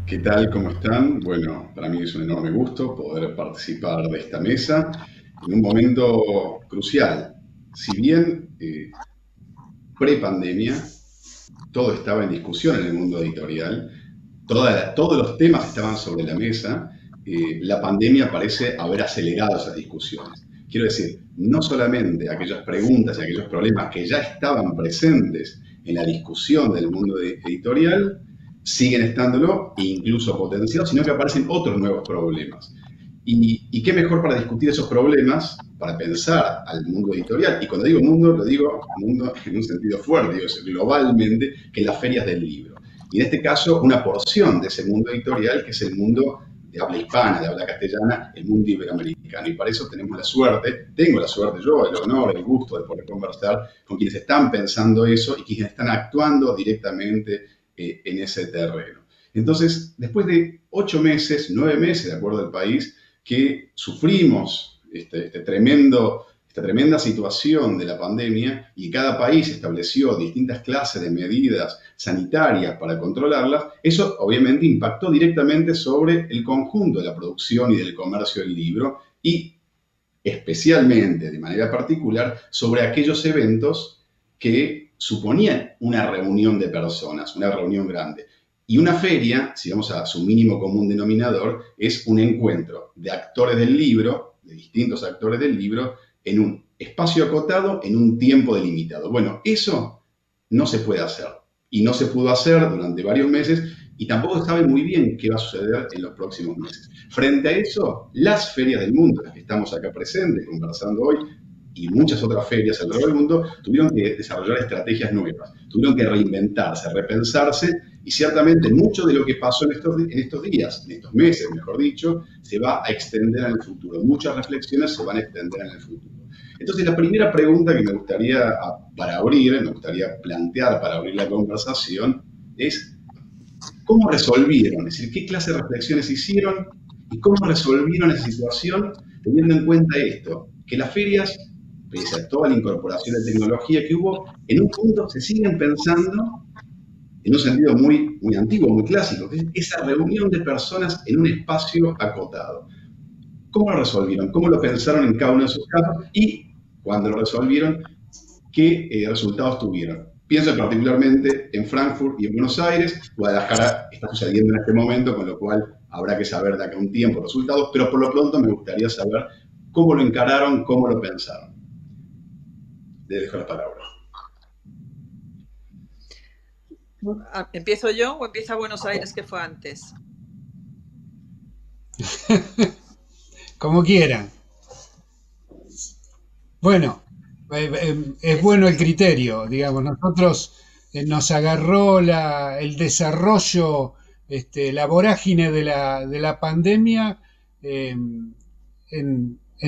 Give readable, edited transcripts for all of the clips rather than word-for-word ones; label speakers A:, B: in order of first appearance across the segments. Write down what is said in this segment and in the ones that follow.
A: ¿Qué tal? ¿Cómo están? Bueno, para mí es un enorme gusto poder participar de esta mesa en un momento crucial. Si bien pre-pandemia todo estaba en discusión en el mundo editorial, todos los temas estaban sobre la mesa, la pandemia parece haber acelerado esas discusiones. Quiero decir, no solamente aquellas preguntas y aquellos problemas que ya estaban presentes en la discusión del mundo editorial, siguen estándolo e incluso potenciados, sino que aparecen otros nuevos problemas. Y qué mejor para discutir esos problemas, para pensar al mundo editorial, y cuando digo mundo, lo digo mundo en un sentido fuerte, digo globalmente, que las ferias del libro. Y en este caso, una porción de ese mundo editorial, que es el mundo de habla hispana, de habla castellana, el mundo iberoamericano. Y para eso tengo la suerte yo, el honor, el gusto de poder conversar con quienes están pensando eso y quienes están actuando directamente en ese terreno. Entonces, después de 8 meses, 9 meses, de acuerdo al país, que sufrimos esta tremenda situación de la pandemia y cada país estableció distintas clases de medidas sanitarias para controlarlas, eso obviamente impactó directamente sobre el conjunto de la producción y del comercio del libro y especialmente, de manera particular, sobre aquellos eventos que suponían una reunión de personas, una reunión grande. Y una feria, si vamos a su mínimo común denominador, es un encuentro de actores del libro, de distintos actores del libro, en un espacio acotado, en un tiempo delimitado. Bueno, eso no se puede hacer. Y no se pudo hacer durante varios meses y tampoco se sabe muy bien qué va a suceder en los próximos meses. Frente a eso, las ferias del mundo, las que estamos acá presentes conversando hoy, y muchas otras ferias alrededor del mundo, tuvieron que desarrollar estrategias nuevas, tuvieron que reinventarse, repensarse, y ciertamente mucho de lo que pasó en estos días, en estos meses, mejor dicho, se va a extender en el futuro. Muchas reflexiones se van a extender en el futuro. Entonces, la primera pregunta que me gustaría plantear para abrir la conversación es ¿cómo resolvieron? Es decir, ¿qué clase de reflexiones hicieron y cómo resolvieron esa situación teniendo en cuenta esto? Que las ferias, pese a toda la incorporación de tecnología que hubo, en un punto se siguen pensando en un sentido muy, muy antiguo, muy clásico, que es esa reunión de personas en un espacio acotado. ¿Cómo lo resolvieron? ¿Cómo lo pensaron en cada uno de sus casos? Y cuando lo resolvieron, ¿qué resultados tuvieron? Pienso particularmente en Frankfurt y en Buenos Aires. Guadalajara está sucediendo en este momento, con lo cual habrá que saber de acá a un tiempo los resultados, pero por lo pronto me gustaría saber cómo lo encararon, cómo lo pensaron. Le dejo la palabra.
B: ¿Empiezo yo o empieza Buenos Aires, que fue antes?
C: Como quieran. Bueno, es bueno el criterio, digamos. Nosotros nos agarró el desarrollo, la vorágine de la pandemia en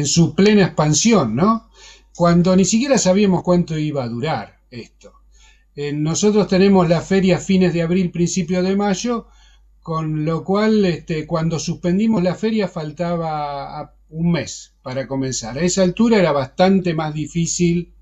C: su plena expansión, ¿no? Cuando ni siquiera sabíamos cuánto iba a durar esto. Nosotros tenemos la feria fines de abril, principio de mayo, con lo cual cuando suspendimos la feria faltaba un mes para comenzar. A esa altura era bastante más difícil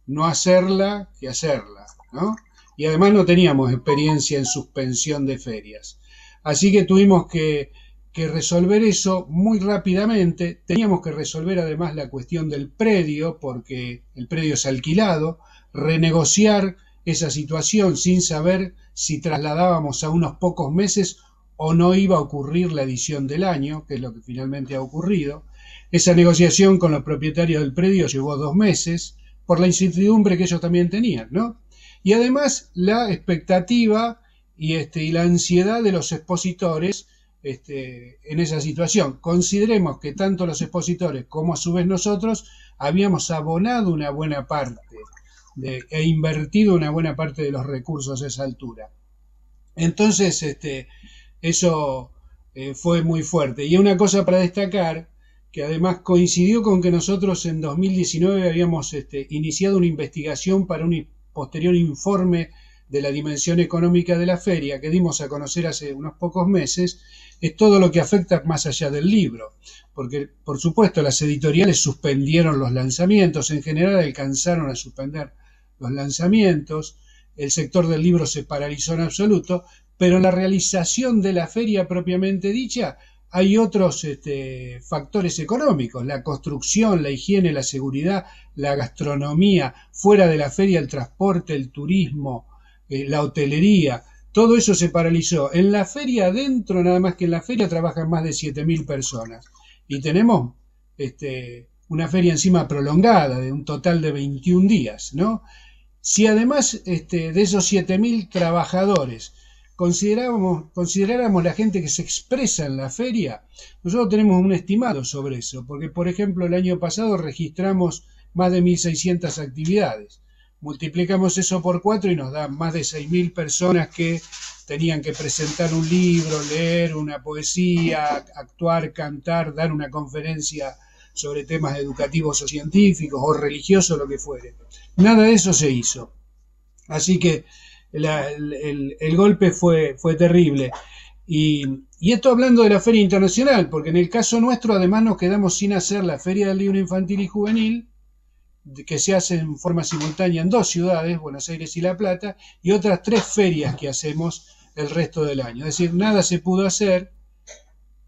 C: no hacerla que hacerla, ¿no? Y además no teníamos experiencia en suspensión de ferias. Así que tuvimos que resolver eso muy rápidamente. Teníamos que resolver además la cuestión del predio, porque el predio es alquilado, renegociar esa situación sin saber si trasladábamos a unos pocos meses o no iba a ocurrir la edición del año, que es lo que finalmente ha ocurrido. Esa negociación con los propietarios del predio llevó 2 meses por la incertidumbre que ellos también tenían, ¿no? Y además la expectativa y la ansiedad de los expositores en esa situación. Consideremos que tanto los expositores como a su vez nosotros habíamos abonado una buena parte e invertido una buena parte de los recursos a esa altura. Entonces, eso fue muy fuerte. Y una cosa para destacar, que además coincidió con que nosotros en 2019 habíamos iniciado una investigación para un posterior informe de la dimensión económica de la feria, que dimos a conocer hace unos pocos meses, es todo lo que afecta más allá del libro. Porque, por supuesto, las editoriales suspendieron los lanzamientos, en general alcanzaron a suspender los lanzamientos, el sector del libro se paralizó en absoluto, pero en la realización de la feria propiamente dicha hay otros factores económicos, la construcción, la higiene, la seguridad, la gastronomía, fuera de la feria el transporte, el turismo, la hotelería, todo eso se paralizó. En la feria adentro, nada más que en la feria, trabajan más de 7.000 personas. Y tenemos una feria encima prolongada, de un total de 21 días, ¿no? Si además de esos 7.000 trabajadores consideráramos la gente que se expresa en la feria, nosotros tenemos un estimado sobre eso, porque por ejemplo el año pasado registramos más de 1.600 actividades. Multiplicamos eso por 4 y nos da más de 6.000 personas que tenían que presentar un libro, leer una poesía, actuar, cantar, dar una conferencia sobre temas educativos o científicos o religiosos, lo que fuere. Nada de eso se hizo. Así que el golpe fue terrible. Y esto hablando de la Feria Internacional, porque en el caso nuestro además nos quedamos sin hacer la Feria del Libro Infantil y Juvenil, que se hace en forma simultánea en 2 ciudades, Buenos Aires y La Plata, y otras 3 ferias que hacemos el resto del año. Es decir, nada se pudo hacer.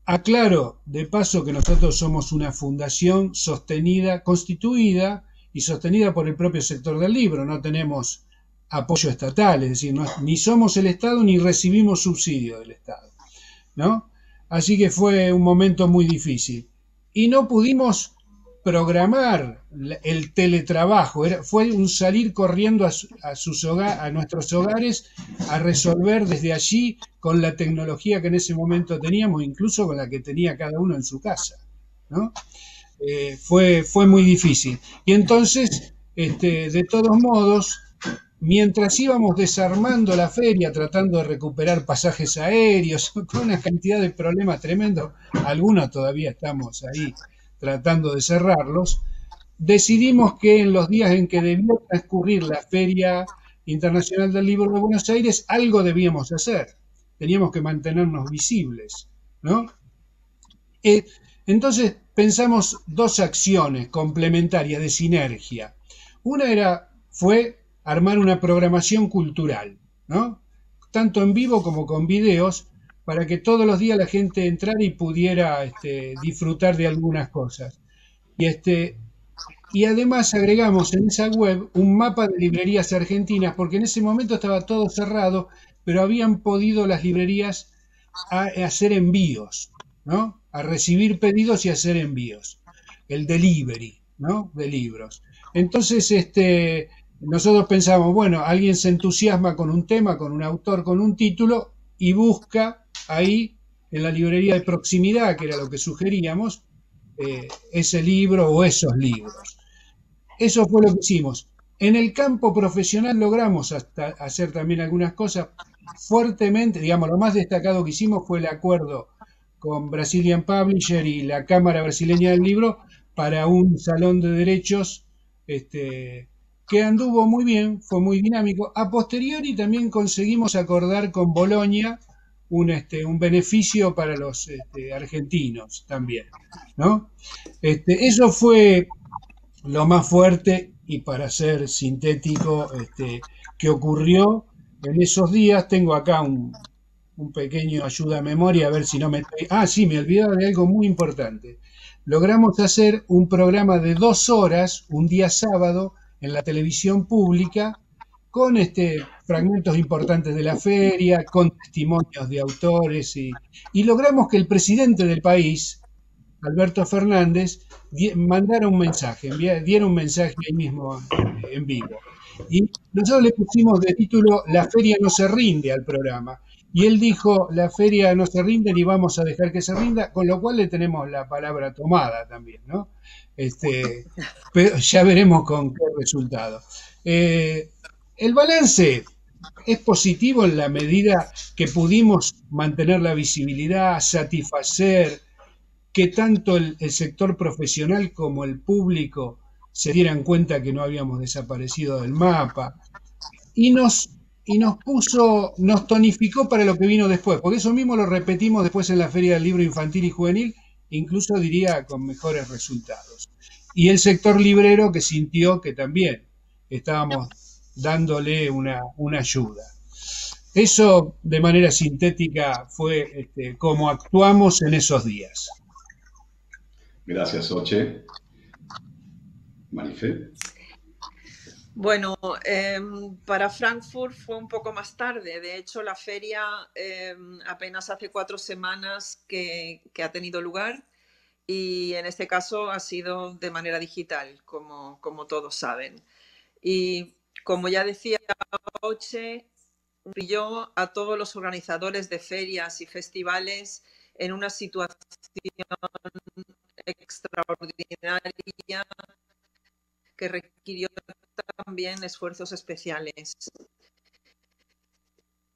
C: Aclaro de paso que nosotros somos una fundación sostenida, constituida y sostenida por el propio sector del libro. No tenemos apoyo estatal, es decir, ni somos el Estado ni recibimos subsidio del Estado, ¿no? Así que fue un momento muy difícil. Y no pudimos programar el teletrabajo, fue un salir corriendo a nuestros hogares a resolver desde allí con la tecnología que en ese momento teníamos, incluso con la que tenía cada uno en su casa, ¿no? Fue muy difícil. Y entonces, de todos modos, mientras íbamos desarmando la feria, tratando de recuperar pasajes aéreos, con una cantidad de problemas tremendos, algunos todavía estamos ahí tratando de cerrarlos, decidimos que en los días en que debió transcurrir la Feria Internacional del Libro de Buenos Aires, algo debíamos hacer. Teníamos que mantenernos visibles, ¿no? Entonces pensamos 2 acciones complementarias de sinergia. Una fue armar una programación cultural, ¿no? Tanto en vivo como con videos, para que todos los días la gente entrara y pudiera disfrutar de algunas cosas. Y además agregamos en esa web un mapa de librerías argentinas, porque en ese momento estaba todo cerrado, pero habían podido las librerías a hacer envíos, ¿no? A recibir pedidos y hacer envíos. El delivery, ¿no? De libros. Entonces, nosotros pensamos, bueno, alguien se entusiasma con un tema, con un autor, con un título, y busca ahí, en la librería de proximidad, que era lo que sugeríamos, ese libro o esos libros. Eso fue lo que hicimos. En el campo profesional logramos hacer también algunas cosas fuertemente, digamos, lo más destacado que hicimos fue el acuerdo con Brazilian Publisher y la Cámara Brasileña del Libro para un salón de derechos que anduvo muy bien, fue muy dinámico. A posteriori también conseguimos acordar con Bolonia un beneficio para los argentinos también, ¿no? Eso fue lo más fuerte y, para ser sintético, que ocurrió en esos días. Tengo acá un pequeño ayuda a memoria, a ver si no me... sí, me olvidaba de algo muy importante. Logramos hacer un programa de 2 horas, un día sábado, en la televisión pública, con fragmentos importantes de la feria, con testimonios de autores, y logramos que el presidente del país, Alberto Fernández, mandara un mensaje, diera un mensaje ahí mismo en vivo. Y nosotros le pusimos de título "La feria no se rinde" al programa. Y él dijo, la feria no se rinde ni vamos a dejar que se rinda, con lo cual le tenemos la palabra tomada también, ¿no? Pero ya veremos con qué resultado. El balance es positivo en la medida que pudimos mantener la visibilidad, satisfacer que tanto el sector profesional como el público se dieran cuenta que no habíamos desaparecido del mapa, y nos tonificó para lo que vino después, porque eso mismo lo repetimos después en la Feria del Libro Infantil y Juvenil, incluso diría con mejores resultados. Y el sector librero, que sintió que también estábamos dándole una ayuda. Eso, de manera sintética, fue como actuamos en esos días.
A: Gracias, Oche. Marifé.
B: Bueno, para Frankfurt fue un poco más tarde. De hecho, la feria apenas hace 4 semanas que ha tenido lugar y en este caso ha sido de manera digital, como todos saben. Y como ya decía Oche, yo a todos los organizadores de ferias y festivales en una situación extraordinaria que requirió también esfuerzos especiales.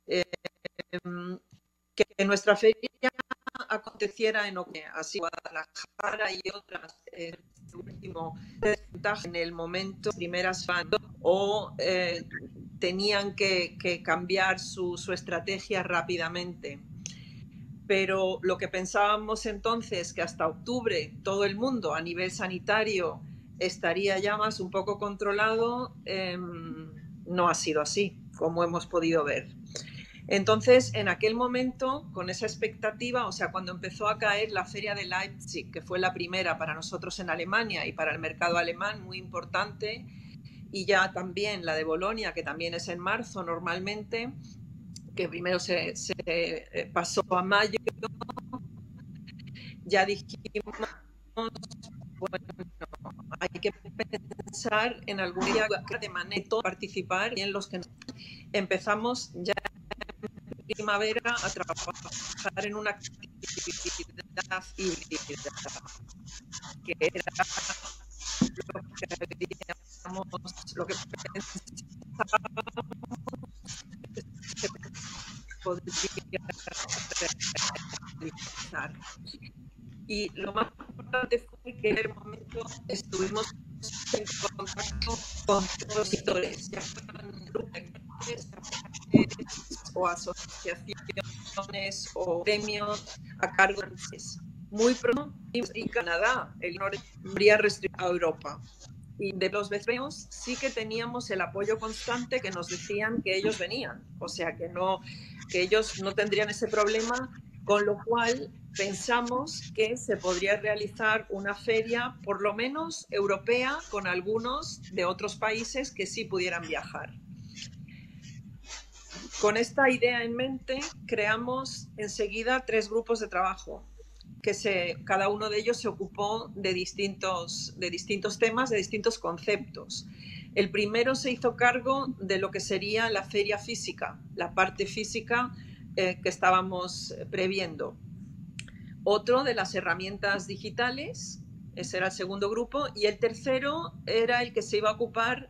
B: Que nuestra feria aconteciera en así Guadalajara y otras último en el momento primeras fans o tenían que cambiar su estrategia rápidamente. Pero lo que pensábamos entonces que hasta octubre todo el mundo a nivel sanitario estaría ya más un poco controlado, no ha sido así, como hemos podido ver. Entonces, en aquel momento, con esa expectativa, o sea, cuando empezó a caer la feria de Leipzig, que fue la primera para nosotros en Alemania y para el mercado alemán, muy importante, y ya también la de Bolonia, que también es en marzo normalmente, que primero se pasó a mayo, ya dijimos, bueno, hay que pensar en algún día de manera de participar y en los que empezamos ya en primavera a trabajar en una actividad híbrida, que era lo que pensábamos que se podría realizar. Y lo más importante fue que en el momento estuvimos en contacto con los sectores, ya fueran grupos o asociaciones o gremios a cargo de muy pronto y Canadá, el norte habría restringido a Europa. Y de los vecinos sí que teníamos el apoyo constante que nos decían que ellos venían, o sea que ellos no tendrían ese problema, con lo cual pensamos que se podría realizar una feria, por lo menos europea, con algunos de otros países que sí pudieran viajar. Con esta idea en mente, creamos enseguida 3 grupos de trabajo, que cada uno de ellos se ocupó de distintos temas, de distintos conceptos. El primero se hizo cargo de lo que sería la feria física, la parte física que estábamos previendo. Otro de las herramientas digitales, ese era el segundo grupo, y el tercero era el que se iba a ocupar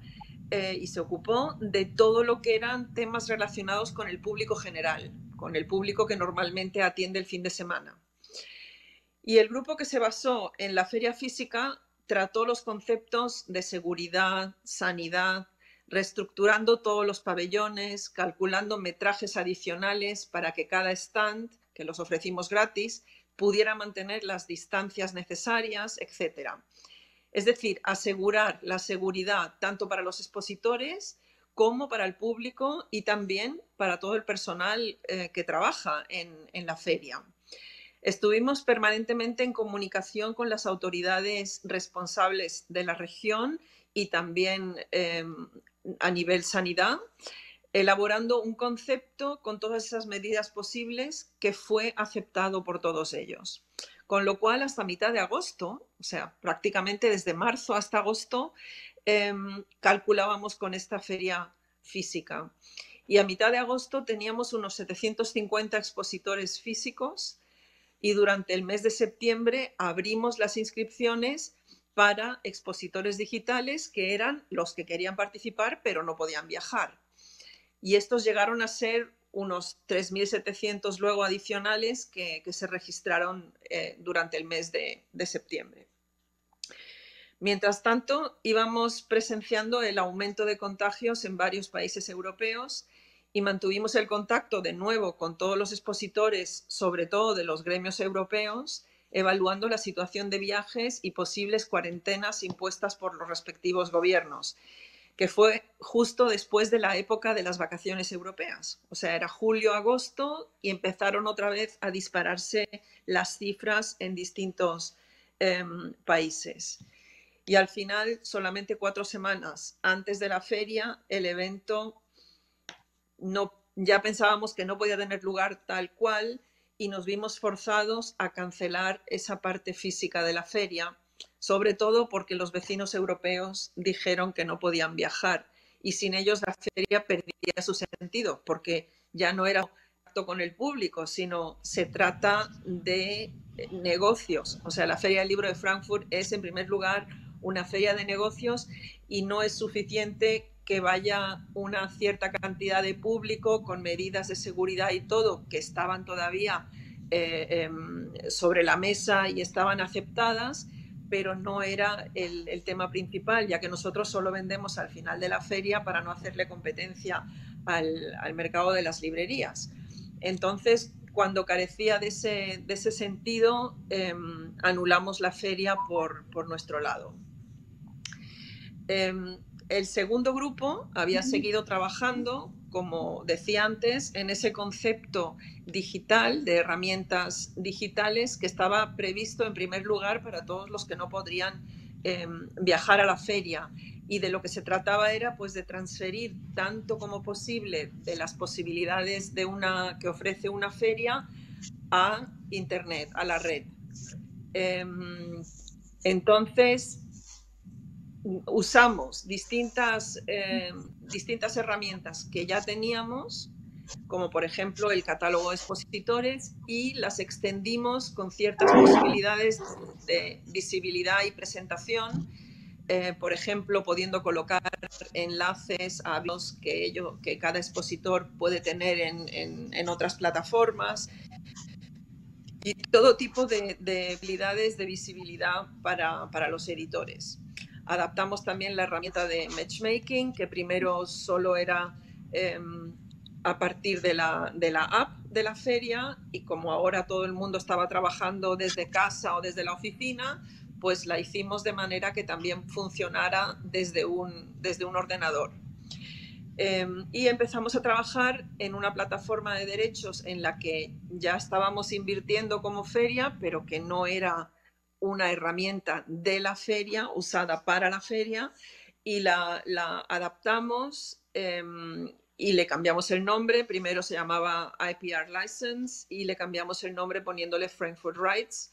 B: y se ocupó de todo lo que eran temas relacionados con el público general, con el público que normalmente atiende el fin de semana. Y el grupo que se basó en la feria física trató los conceptos de seguridad, sanidad, reestructurando todos los pabellones, calculando metrajes adicionales para que cada stand, que los ofrecimos gratis, pudiera mantener las distancias necesarias, etc. Es decir, asegurar la seguridad tanto para los expositores como para el público y también para todo el personal que trabaja en la feria. Estuvimos permanentemente en comunicación con las autoridades responsables de la región y también a nivel sanidad, elaborando un concepto con todas esas medidas posibles que fue aceptado por todos ellos. Con lo cual, hasta mitad de agosto, o sea, prácticamente desde marzo hasta agosto, calculábamos con esta feria física. Y a mitad de agosto teníamos unos 750 expositores físicos y durante el mes de septiembre abrimos las inscripciones para expositores digitales, que eran los que querían participar pero no podían viajar. Y estos llegaron a ser unos 3.700 luego adicionales que se registraron durante el mes de septiembre. Mientras tanto, íbamos presenciando el aumento de contagios en varios países europeos y mantuvimos el contacto de nuevo con todos los expositores, sobre todo de los gremios europeos, evaluando la situación de viajes y posibles cuarentenas impuestas por los respectivos gobiernos, que fue justo después de la época de las vacaciones europeas. O sea, era julio, agosto y empezaron otra vez a dispararse las cifras en distintos países. Y al final, solamente 4 semanas antes de la feria, el evento ya pensábamos que no podía tener lugar tal cual y nos vimos forzados a cancelar esa parte física de la feria, sobre todo porque los vecinos europeos dijeron que no podían viajar y sin ellos la feria perdía su sentido, porque ya no era contacto con el público, sino se trata de negocios. O sea, la Feria del Libro de Frankfurt es, en primer lugar, una feria de negocios y no es suficiente que vaya una cierta cantidad de público con medidas de seguridad y todo, que estaban todavía sobre la mesa y estaban aceptadas, pero no era el tema principal, ya que nosotros solo vendemos al final de la feria para no hacerle competencia al mercado de las librerías. Entonces, cuando carecía de ese sentido, anulamos la feria por nuestro lado. El segundo grupo había seguido trabajando, como decía antes, en ese concepto digital, de herramientas digitales, que estaba previsto en primer lugar para todos los que no podrían viajar a la feria. Y de lo que se trataba era, pues, de transferir tanto como posible de las posibilidades que ofrece una feria a Internet, a la red. Entonces, usamos distintas herramientas que ya teníamos, como por ejemplo el catálogo de expositores, y las extendimos con ciertas posibilidades de visibilidad y presentación, por ejemplo, pudiendo colocar enlaces a blogs que cada expositor puede tener en otras plataformas, y todo tipo de habilidades de visibilidad para los editores. Adaptamos también la herramienta de matchmaking, que primero solo era a partir de la app de la feria, y como ahora todo el mundo estaba trabajando desde casa o desde la oficina, pues la hicimos de manera que también funcionara desde un ordenador. Y empezamos a trabajar en una plataforma de derechos en la que ya estábamos invirtiendo como feria, pero que no era una herramienta de la feria, usada para la feria, y la adaptamos y le cambiamos el nombre. Primero se llamaba IPR License y le cambiamos el nombre poniéndole Frankfurt Rights,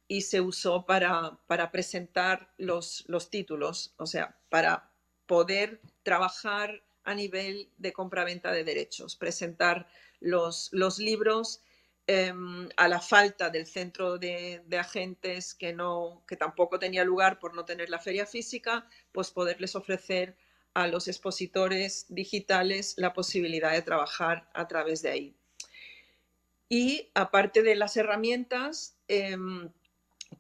B: y se usó para presentar los títulos, o sea, para poder trabajar a nivel de compraventa de derechos, presentar los libros a la falta del centro de agentes que tampoco tenía lugar por no tener la feria física, pues poderles ofrecer a los expositores digitales la posibilidad de trabajar a través de ahí. Y aparte de las herramientas,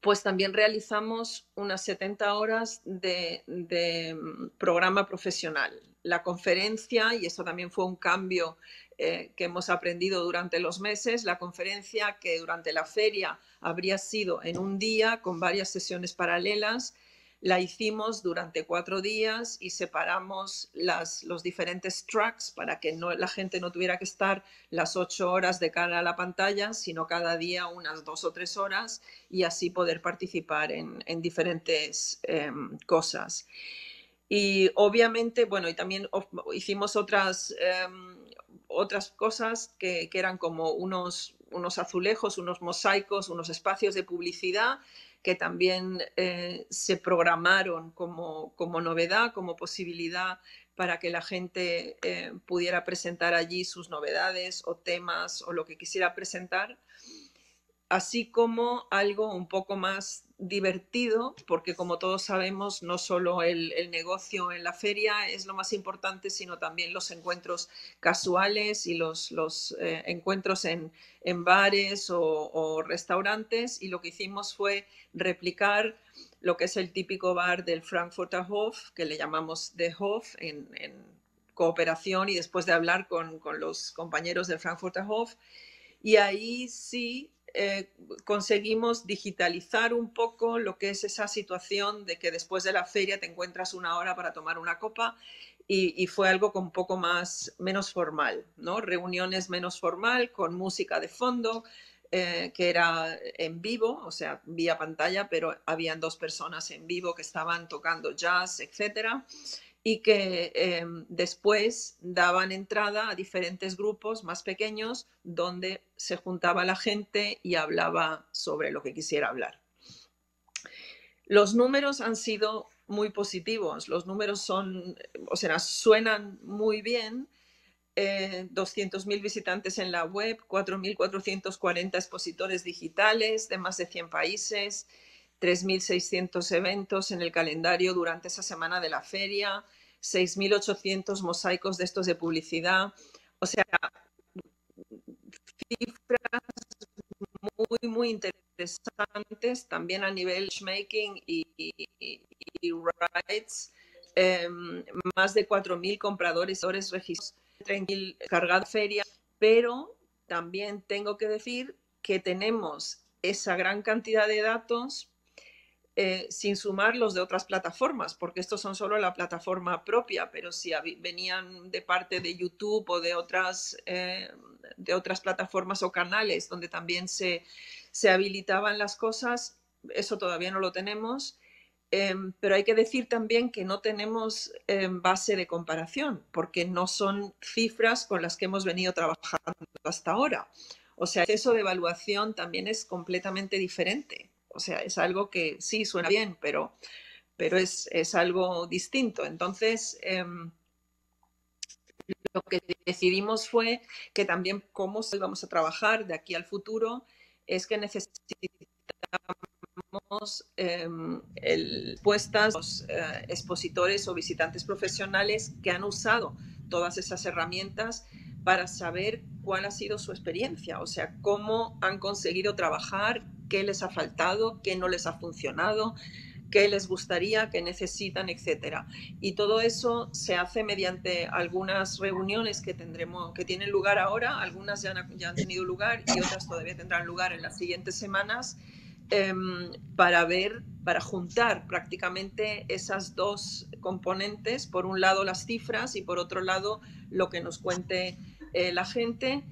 B: pues también realizamos unas 70 horas de programa profesional. La conferencia, y eso también fue un cambio que hemos aprendido durante los meses, la conferencia, que durante la feria habría sido en un día con varias sesiones paralelas, la hicimos durante 4 días y separamos los diferentes tracks para que la gente no tuviera que estar las 8 horas de cara a la pantalla, sino cada día unas 2 o 3 horas, y así poder participar en diferentes cosas. Y obviamente, bueno, y también hicimos otras cosas que eran como unos azulejos, unos mosaicos, unos espacios de publicidad, que también se programaron como novedad, como posibilidad para que la gente pudiera presentar allí sus novedades o temas o lo que quisiera presentar, así como algo un poco más divertido, porque como todos sabemos, no solo el negocio en la feria es lo más importante, sino también los encuentros casuales y los encuentros en bares o restaurantes. Y lo que hicimos fue replicar lo que es el típico bar del Frankfurter Hof, que le llamamos The Hof, en cooperación y después de hablar con los compañeros del Frankfurter Hof. Y ahí sí conseguimos digitalizar un poco lo que es esa situación de que después de la feria te encuentras una hora para tomar una copa y fue algo con un poco menos formal, ¿no? Reuniones menos formal, con música de fondo, que era en vivo, o sea, vía pantalla, pero habían 2 personas en vivo que estaban tocando jazz, etcétera, y que después daban entrada a diferentes grupos más pequeños donde se juntaba la gente y hablaba sobre lo que quisiera hablar. Los números han sido muy positivos, los números son, o sea, suenan muy bien. 200.000 visitantes en la web, 4.440 expositores digitales de más de 100 países, 3.600 eventos en el calendario durante esa semana de la feria, 6.800 mosaicos de estos de publicidad. O sea, cifras muy, muy interesantes también a nivel matchmaking y rights. Más de 4.000 compradores registrados, 30.000 cargados de feria, pero también tengo que decir que tenemos esa gran cantidad de datos sin sumar los de otras plataformas, porque estos son solo la plataforma propia, pero si venían de parte de YouTube o de otras plataformas o canales donde también se habilitaban las cosas, eso todavía no lo tenemos. Pero hay que decir también que no tenemos base de comparación, porque no son cifras con las que hemos venido trabajando hasta ahora. O sea, el proceso de evaluación también es completamente diferente. O sea, es algo que sí suena bien, pero es algo distinto. Entonces, lo que decidimos fue que también cómo íbamos a trabajar de aquí al futuro es que necesitamos los expositores o visitantes profesionales que han usado todas esas herramientas para saber cuál ha sido su experiencia, o sea, cómo han conseguido trabajar, qué les ha faltado, qué no les ha funcionado, qué les gustaría, qué necesitan, etcétera. Y todo eso se hace mediante algunas reuniones que tienen lugar ahora, algunas ya han tenido lugar y otras todavía tendrán lugar en las siguientes semanas, para juntar prácticamente esas 2 componentes, por un lado las cifras y por otro lado lo que nos cuente la gente,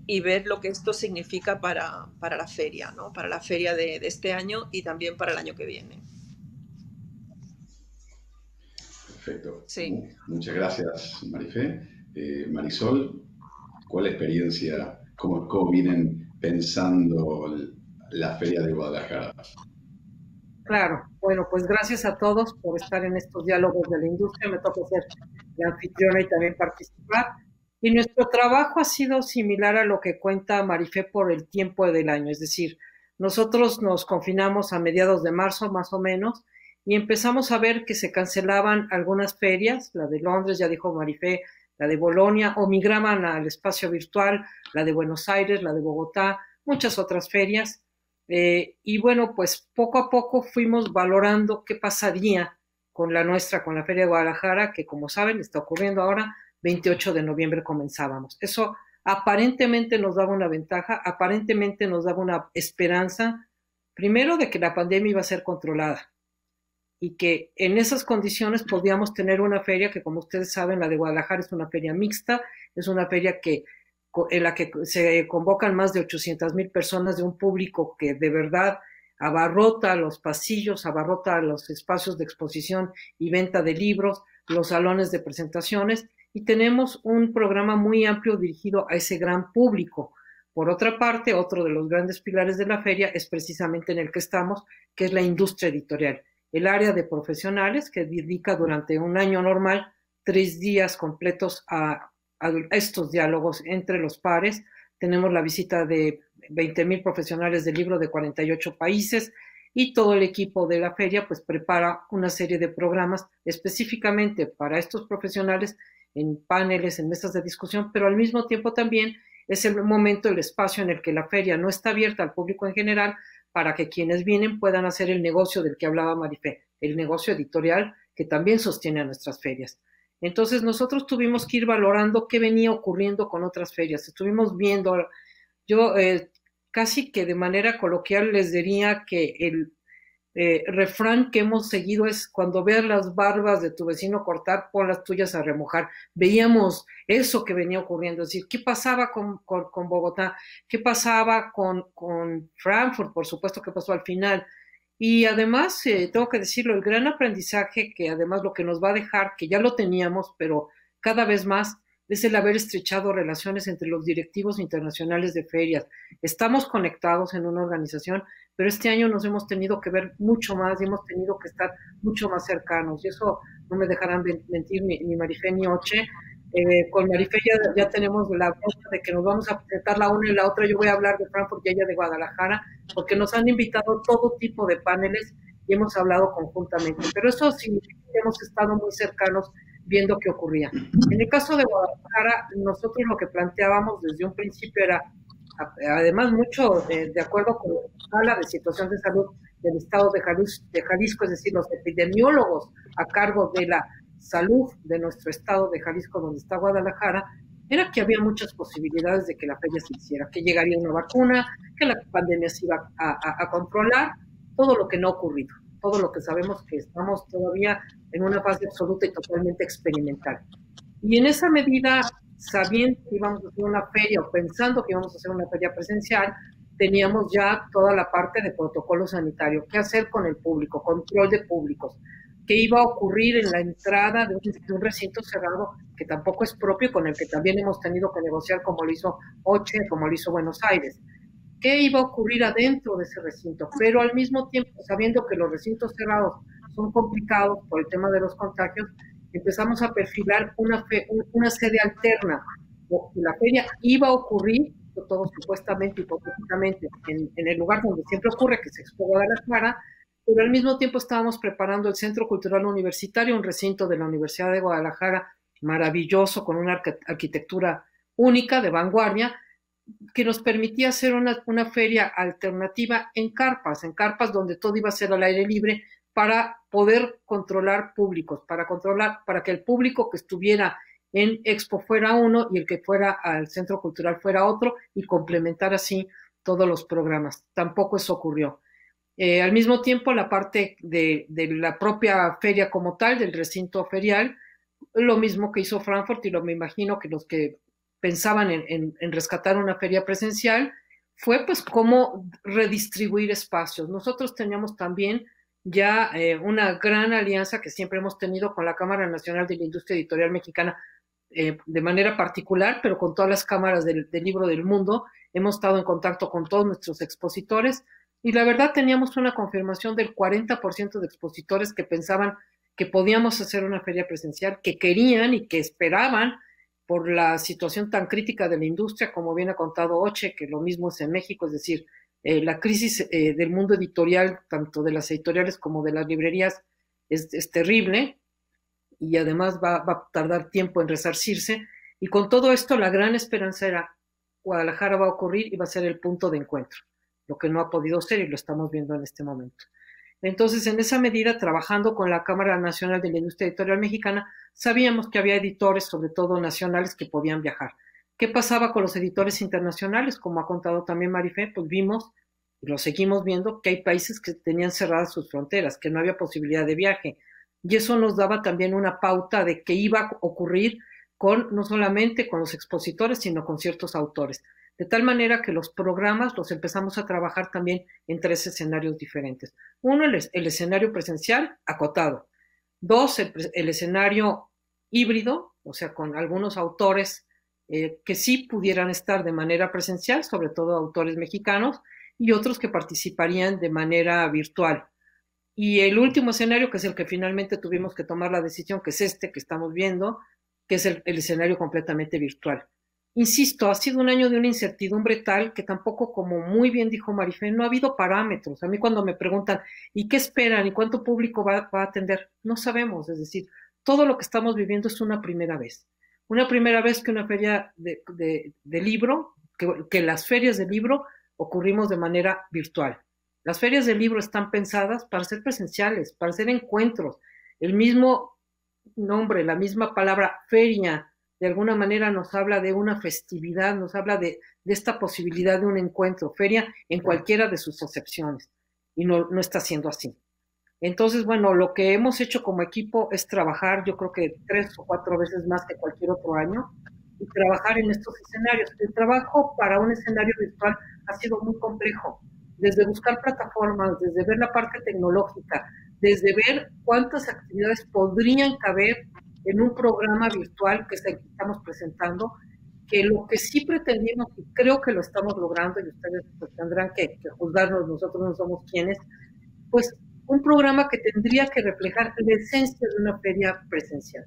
B: y ver lo que esto significa para la feria, ¿no? Para la feria de este año y también para el año que viene.
A: Perfecto.
B: Sí.
A: Muchas gracias, Marifé. Marisol, ¿cuál experiencia, cómo vienen pensando la Feria de Guadalajara?
D: Claro, bueno, pues gracias a todos por estar en estos diálogos de la industria. Me toca ser la anfitriona y también participar. Y nuestro trabajo ha sido similar a lo que cuenta Marifé por el tiempo del año, es decir, nosotros nos confinamos a mediados de marzo más o menos y empezamos a ver que se cancelaban algunas ferias, la de Londres, ya dijo Marifé, la de Bolonia, o migraban al espacio virtual, la de Buenos Aires, la de Bogotá, muchas otras ferias. Y bueno, pues poco a poco fuimos valorando qué pasaría con la nuestra, con la Feria de Guadalajara, que como saben está ocurriendo ahora, 28 de noviembre comenzábamos. Eso aparentemente nos daba una ventaja, aparentemente nos daba una esperanza, primero de que la pandemia iba a ser controlada y que en esas condiciones podíamos tener una feria que, como ustedes saben, la de Guadalajara es una feria mixta, es una feria en la que se convocan más de 800,000 personas de un público que de verdad abarrota los pasillos, abarrota los espacios de exposición y venta de libros, los salones de presentaciones, y tenemos un programa muy amplio dirigido a ese gran público. Por otra parte, otro de los grandes pilares de la feria es precisamente en el que estamos, que es la industria editorial, el área de profesionales que dedica durante un año normal 3 días completos a estos diálogos entre los pares. Tenemos la visita de 20,000 profesionales del libro de 48 países y todo el equipo de la feria pues prepara una serie de programas específicamente para estos profesionales en paneles, en mesas de discusión, pero al mismo tiempo también es el momento, el espacio en el que la feria no está abierta al público en general para que quienes vienen puedan hacer el negocio del que hablaba Marifé, el negocio editorial que también sostiene a nuestras ferias. Entonces nosotros tuvimos que ir valorando qué venía ocurriendo con otras ferias. Estuvimos viendo, yo casi que de manera coloquial les diría que el refrán que hemos seguido es: cuando veas las barbas de tu vecino cortar, pon las tuyas a remojar. Veíamos eso que venía ocurriendo, es decir, ¿qué pasaba con Bogotá? ¿Qué pasaba con Frankfurt? Por supuesto, ¿qué pasó al final? Y además, tengo que decirlo, el gran aprendizaje que además lo que nos va a dejar, que ya lo teníamos, pero cada vez más, es el haber estrechado relaciones entre los directivos internacionales de ferias. Estamos conectados en una organización, pero este año nos hemos tenido que ver mucho más y hemos tenido que estar mucho más cercanos. Y eso no me dejarán mentir ni Marifé ni Oche. Con Marifé ya tenemos la cosa de que nos vamos a presentar la una y la otra. Yo voy a hablar de Frankfurt y ella de Guadalajara, porque nos han invitado a todo tipo de paneles y hemos hablado conjuntamente. Pero eso significa que hemos estado muy cercanos viendo qué ocurría. En el caso de Guadalajara, nosotros lo que planteábamos desde un principio era, además mucho de acuerdo con la escala de situación de salud del estado de Jalisco, es decir, los epidemiólogos a cargo de la salud de nuestro estado de Jalisco, donde está Guadalajara, era que había muchas posibilidades de que la feria se hiciera, que llegaría una vacuna, que la pandemia se iba a controlar, todo lo que no ha ocurrido, todo lo que sabemos que estamos todavía en una fase absoluta y totalmente experimental. Y en esa medida, sabiendo que íbamos a hacer una feria o pensando que íbamos a hacer una feria presencial, teníamos ya toda la parte de protocolo sanitario, qué hacer con el público, control de públicos, qué iba a ocurrir en la entrada de un recinto cerrado que tampoco es propio, con el que también hemos tenido que negociar, como lo hizo Oche, como lo hizo Buenos Aires. ¿Qué iba a ocurrir adentro de ese recinto? Pero al mismo tiempo, sabiendo que los recintos cerrados son complicados por el tema de los contagios, empezamos a perfilar una sede alterna. La feria iba a ocurrir, todo supuestamente, hipotéticamente, en el lugar donde siempre ocurre, que es Expo Guadalajara, pero al mismo tiempo estábamos preparando el Centro Cultural Universitario, un recinto de la Universidad de Guadalajara maravilloso, con una arquitectura única, de vanguardia, que nos permitía hacer una feria alternativa en carpas donde todo iba a ser al aire libre, para poder controlar públicos, para que el público que estuviera en Expo fuera uno y el que fuera al Centro Cultural fuera otro, y complementar así todos los programas. Tampoco eso ocurrió. Al mismo tiempo, la parte de la propia feria como tal, del recinto ferial, lo mismo que hizo Frankfurt, y me imagino que los que pensaban en rescatar una feria presencial, fue pues cómo redistribuir espacios. Nosotros teníamos también ya una gran alianza que siempre hemos tenido con la Cámara Nacional de la Industria Editorial Mexicana, de manera particular, pero con todas las cámaras del libro del mundo. Hemos estado en contacto con todos nuestros expositores, y la verdad teníamos una confirmación del 40% de expositores que pensaban que podíamos hacer una feria presencial, que querían y que esperaban, por la situación tan crítica de la industria, como bien ha contado Oche, que lo mismo es en México, es decir, la crisis del mundo editorial, tanto de las editoriales como de las librerías, es terrible, y además va a tardar tiempo en resarcirse. Y con todo esto, la gran esperanza era: Guadalajara va a ocurrir y va a ser el punto de encuentro, lo que no ha podido ser, y lo estamos viendo en este momento. Entonces, en esa medida, trabajando con la Cámara Nacional de la Industria Editorial Mexicana, sabíamos que había editores, sobre todo nacionales, que podían viajar. ¿Qué pasaba con los editores internacionales? Como ha contado también Marifé, pues vimos, y lo seguimos viendo, que hay países que tenían cerradas sus fronteras, que no había posibilidad de viaje. Y eso nos daba también una pauta de qué iba a ocurrir no solamente con los expositores, sino con ciertos autores. De tal manera que los programas los empezamos a trabajar también en 3 escenarios diferentes. Uno, el escenario presencial acotado. 2, el escenario híbrido, o sea, con algunos autores que sí pudieran estar de manera presencial, sobre todo autores mexicanos, y otros que participarían de manera virtual. Y el último escenario, que es el que finalmente tuvimos que tomar la decisión, que es este que estamos viendo, que es el escenario completamente virtual. Insisto, ha sido un año de una incertidumbre tal que tampoco, como muy bien dijo Marifé, no ha habido parámetros. A mí cuando me preguntan, ¿y qué esperan? ¿Y cuánto público va a atender? No sabemos. Es decir, todo lo que estamos viviendo es una primera vez. Una primera vez que una feria de libro, que las ferias de libro ocurrimos de manera virtual. Las ferias de libro están pensadas para ser presenciales, para ser encuentros. El mismo nombre, la misma palabra feria, de alguna manera nos habla de una festividad, nos habla de esta posibilidad de un encuentro, feria en cualquiera de sus acepciones, y no está siendo así. Entonces, bueno, lo que hemos hecho como equipo es trabajar, yo creo que 3 o 4 veces más que cualquier otro año, y trabajar en estos escenarios. El trabajo para un escenario virtual ha sido muy complejo, desde buscar plataformas, desde ver la parte tecnológica, desde ver cuántas actividades podrían caber en un programa virtual que estamos presentando, que lo que sí pretendimos, y creo que lo estamos logrando, y ustedes pues tendrán que juzgarnos, nosotros no somos quienes, pues un programa que tendría que reflejar la esencia de una feria presencial.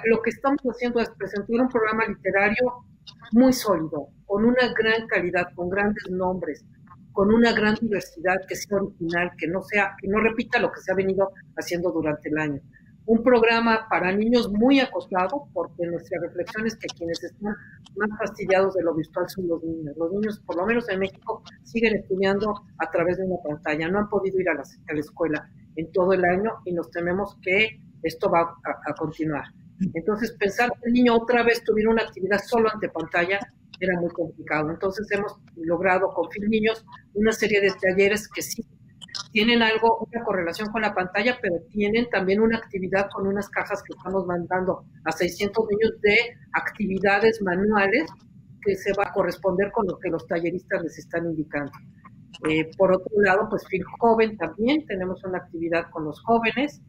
D: Lo que estamos haciendo es presentar un programa literario muy sólido, con una gran calidad, con grandes nombres, con una gran diversidad, que sea original, que no repita lo que se ha venido haciendo durante el año. Un programa para niños muy acotado, porque nuestra reflexión es que quienes están más fastidiados de lo virtual son los niños. Los niños, por lo menos en México, siguen estudiando a través de una pantalla, no han podido ir a la escuela en todo el año y nos tememos que esto va a continuar. Entonces, pensar que el niño otra vez tuviera una actividad solo ante pantalla era muy complicado. Entonces, hemos logrado con Phil Niños una serie de talleres que sí tienen una correlación con la pantalla, pero tienen también una actividad con unas cajas que estamos mandando a 600 niños de actividades manuales que se va a corresponder con lo que los talleristas les están indicando. Por otro lado, pues Phil Joven también, tenemos una actividad con los jóvenes.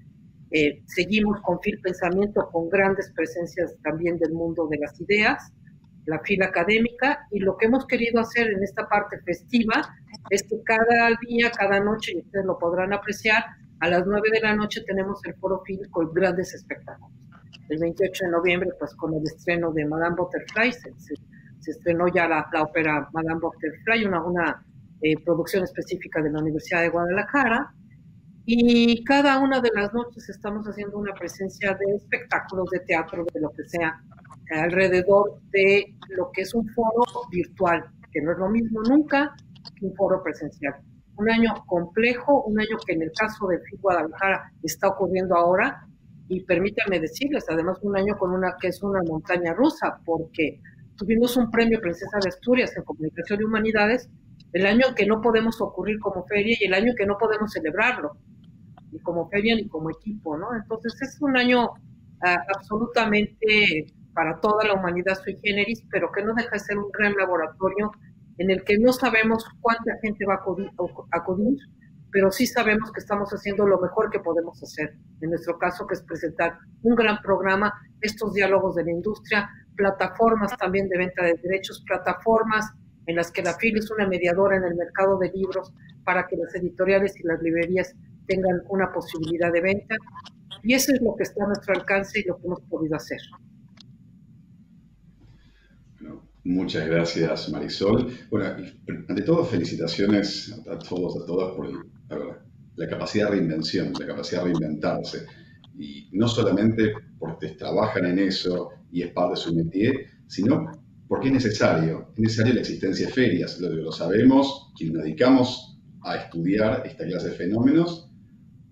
D: Seguimos con Phil Pensamiento, con grandes presencias también del mundo de las ideas, la Phil Académica, y lo que hemos querido hacer en esta parte festiva es que cada día, cada noche, y ustedes lo podrán apreciar, a las 9 de la noche tenemos el Foro Phil con grandes espectáculos. El 28 de noviembre, pues con el estreno de Madame Butterfly, se estrenó ya la ópera Madame Butterfly, una producción específica de la Universidad de Guadalajara. Y cada una de las noches estamos haciendo una presencia de espectáculos, de teatro, de lo que sea, alrededor de lo que es un foro virtual, que no es lo mismo nunca que un foro presencial. Un año complejo, un año que en el caso de FIL Guadalajara está ocurriendo ahora, y permítanme decirles, además un año que es una montaña rusa, porque tuvimos un premio Princesa de Asturias en Comunicación y Humanidades, el año que no podemos ocurrir como feria y el año que no podemos celebrarlo, ni como feria ni como equipo, ¿no? Entonces es un año absolutamente para toda la humanidad sui generis, pero que no deja de ser un gran laboratorio en el que no sabemos cuánta gente va a acudir, pero sí sabemos que estamos haciendo lo mejor que podemos hacer, en nuestro caso, que es presentar un gran programa, estos diálogos de la industria, plataformas también de venta de derechos, plataformas en las que la FIL es una mediadora en el mercado de libros para que las editoriales y las librerías tengan una posibilidad de venta, y eso es lo que está a nuestro alcance y lo que hemos podido hacer.
A: Bueno, muchas gracias, Marisol. Bueno, ante todo, felicitaciones a todos, a todas por la capacidad de reinvención, la capacidad de reinventarse. Y no solamente porque trabajan en eso y es parte de su métier, sino porque es necesario la existencia de ferias. Lo sabemos, quienes nos dedicamos a estudiar esta clase de fenómenos,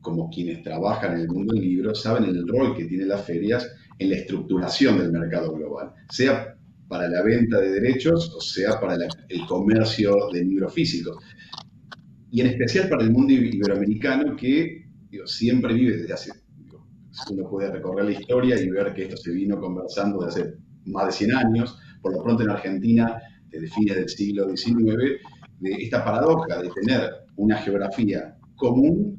A: como quienes trabajan en el mundo del libro, saben el rol que tienen las ferias en la estructuración del mercado global, sea para la venta de derechos o sea para el comercio de libros físicos. Y en especial para el mundo iberoamericano que siempre vive desde hace, uno puede recorrer la historia y ver que esto se vino conversando desde hace más de 100 años, por lo pronto en Argentina, desde fines del siglo XIX, de esta paradoja de tener una geografía común,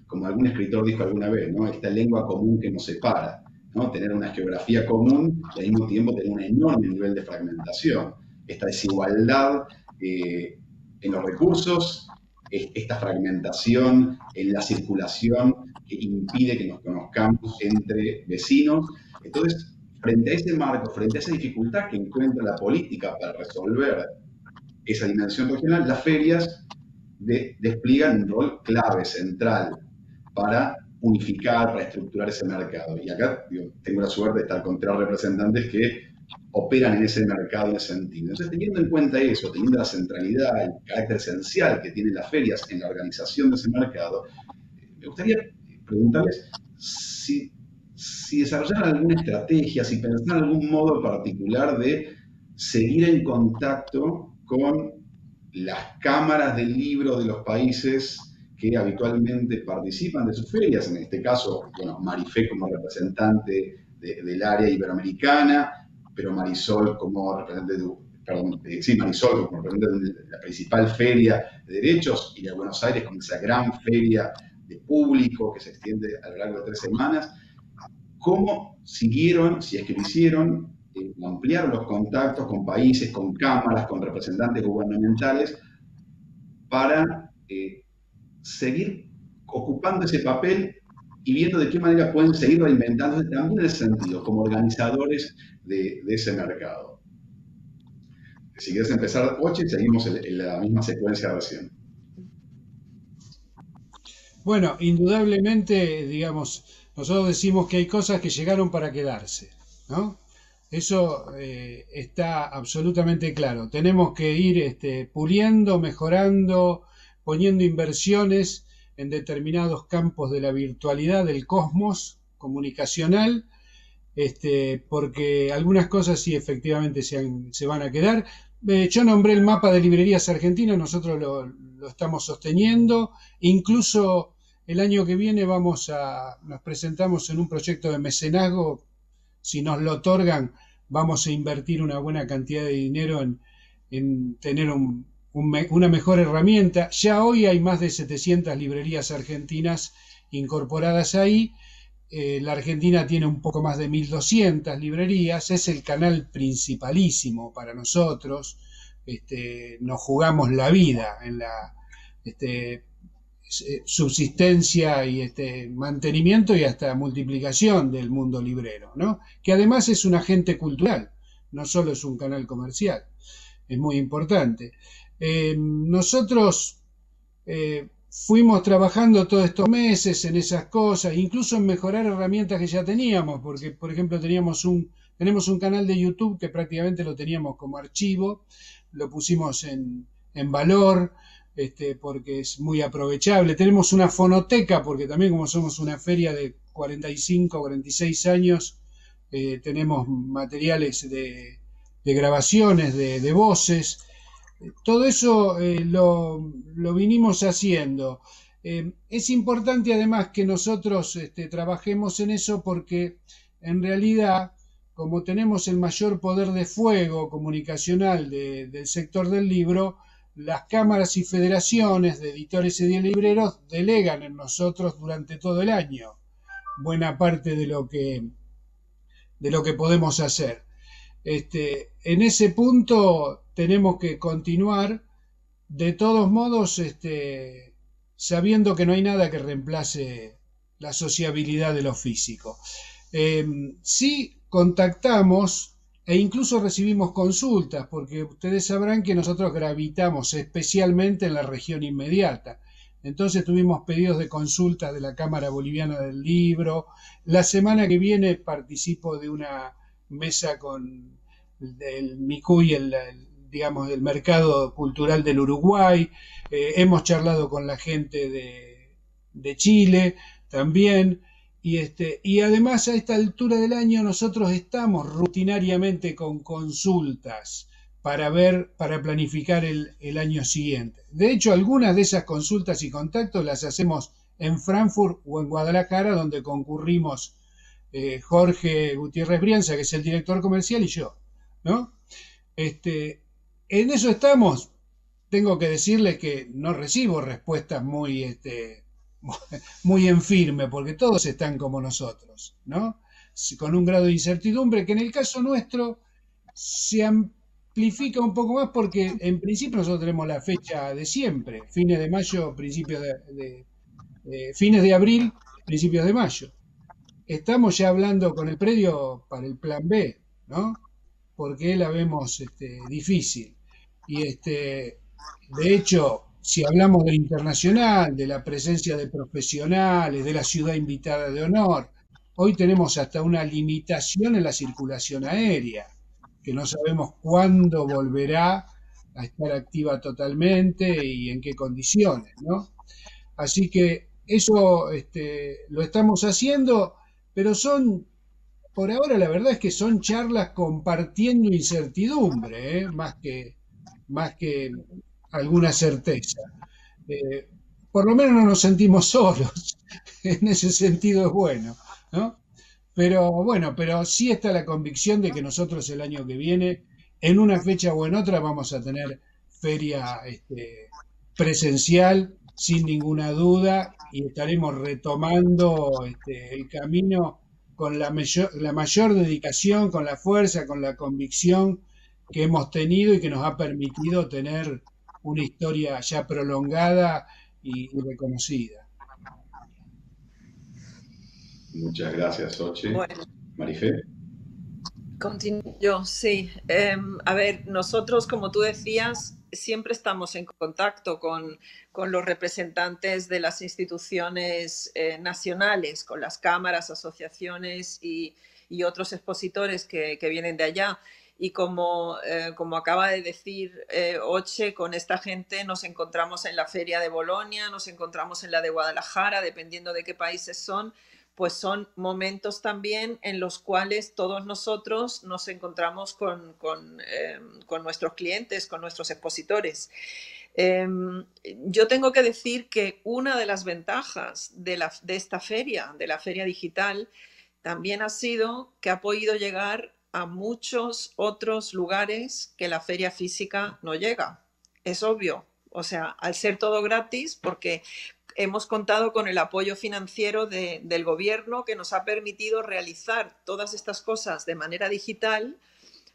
A: como algún escritor dijo alguna vez, ¿no? Esta lengua común que nos separa, ¿no? Tener una geografía común y al mismo tiempo tener un enorme nivel de fragmentación. Esta desigualdad en los recursos, esta fragmentación en la circulación que impide que nos conozcamos entre vecinos. Entonces, frente a ese marco, frente a esa dificultad que encuentra la política para resolver esa dimensión regional, las ferias despliegan un rol clave, central, para unificar, para estructurar ese mercado. Y acá tengo la suerte de estar con 3 representantes que operan en ese mercado en ese sentido. Entonces, teniendo en cuenta eso, teniendo la centralidad, el carácter esencial que tienen las ferias en la organización de ese mercado, me gustaría preguntarles si si desarrollaron alguna estrategia, si pensaron algún modo particular de seguir en contacto con las cámaras del libro de los países que habitualmente participan de sus ferias, en este caso, bueno, Marifé como representante del área iberoamericana, pero Marisol como representante Marisol como representante de la principal feria de derechos, y de Buenos Aires como esa gran feria de público que se extiende a lo largo de 3 semanas. ¿Cómo siguieron, si es que lo hicieron, ampliaron los contactos con países, con cámaras, con representantes gubernamentales para seguir ocupando ese papel y viendo de qué manera pueden seguir reinventándose también en ese sentido, como organizadores de ese mercado? Si quieres empezar, Oche, seguimos en la misma secuencia recién.
C: Bueno, indudablemente, digamos, nosotros decimos que hay cosas que llegaron para quedarse, ¿no? Eso está absolutamente claro. Tenemos que ir puliendo, mejorando, poniendo inversiones en determinados campos de la virtualidad, del cosmos comunicacional, porque algunas cosas sí efectivamente se van a quedar. Yo nombré el mapa de librerías argentinas, nosotros lo estamos sosteniendo, incluso el año que viene nos presentamos en un proyecto de mecenazgo. Si nos lo otorgan, vamos a invertir una buena cantidad de dinero en tener una mejor herramienta. Ya hoy hay más de 700 librerías argentinas incorporadas ahí. La Argentina tiene un poco más de 1.200 librerías. Es el canal principalísimo para nosotros. Nos jugamos la vida en la subsistencia y mantenimiento y hasta multiplicación del mundo librero, ¿no? Que además es un agente cultural, no solo es un canal comercial, es muy importante. Nosotros fuimos trabajando todos estos meses en esas cosas, incluso en mejorar herramientas que ya teníamos, porque por ejemplo tenemos un canal de YouTube que prácticamente lo teníamos como archivo, lo pusimos en valor, porque es muy aprovechable. Tenemos una fonoteca, porque también como somos una feria de 45, 46 años, tenemos materiales de grabaciones, de voces. Todo eso lo vinimos haciendo. Es importante además que nosotros trabajemos en eso porque en realidad, como tenemos el mayor poder de fuego comunicacional del sector del libro, las cámaras y federaciones de editores y de libreros delegan en nosotros durante todo el año buena parte de lo que podemos hacer. En ese punto tenemos que continuar, de todos modos, sabiendo que no hay nada que reemplace la sociabilidad de lo físico. Sí contactamos e incluso recibimos consultas, porque ustedes sabrán que nosotros gravitamos especialmente en la región inmediata. Entonces tuvimos pedidos de consulta de la Cámara Boliviana del Libro. La semana que viene participo de una mesa con el Micuy, digamos, del mercado cultural del Uruguay. Hemos charlado con la gente de Chile también. Y además a esta altura del año nosotros estamos rutinariamente con consultas para planificar el año siguiente. De hecho, algunas de esas consultas y contactos las hacemos en Frankfurt o en Guadalajara, donde concurrimos Jorge Gutiérrez Brianza, que es el director comercial, y yo, ¿no? En eso estamos. Tengo que decirles que no recibo respuestas muy en firme, porque todos están como nosotros, ¿no? Con un grado de incertidumbre que en el caso nuestro se amplifica un poco más porque en principio nosotros tenemos la fecha de siempre, fines de mayo, fines de abril, principios de mayo. Estamos ya hablando con el predio para el plan B, ¿no? Porque la vemos difícil. Y de hecho, si hablamos de internacional, de la presencia de profesionales, de la ciudad invitada de honor, hoy tenemos hasta una limitación en la circulación aérea, que no sabemos cuándo volverá a estar activa totalmente y en qué condiciones, ¿no? Así que eso lo estamos haciendo, pero son por ahora la verdad es que son charlas compartiendo incertidumbre, más que alguna certeza. Eh, por lo menos no nos sentimos solos, en ese sentido es bueno, ¿no? Pero bueno, pero sí está la convicción de que nosotros el año que viene, en una fecha o en otra, vamos a tener feria presencial, sin ninguna duda, y estaremos retomando el camino con la mayor dedicación, con la fuerza, con la convicción que hemos tenido y que nos ha permitido tener una historia ya prolongada y reconocida.
A: Muchas gracias, Xoche.
B: Bueno,
A: Marifé.
B: continúo yo, sí. A ver, nosotros, como tú decías, siempre estamos en contacto con los representantes de las instituciones nacionales, con las cámaras, asociaciones y otros expositores que vienen de allá. Y como acaba de decir Oche, con esta gente nos encontramos en la Feria de Bolonia, nos encontramos en la de Guadalajara, dependiendo de qué países son, pues son momentos también en los cuales todos nosotros nos encontramos con nuestros clientes, con nuestros expositores. Yo tengo que decir que una de las ventajas de esta feria, de la feria digital, también ha sido que ha podido llegar a muchos otros lugares que la feria física no llega. Es obvio. O sea, al ser todo gratis, porque hemos contado con el apoyo financiero del gobierno que nos ha permitido realizar todas estas cosas de manera digital.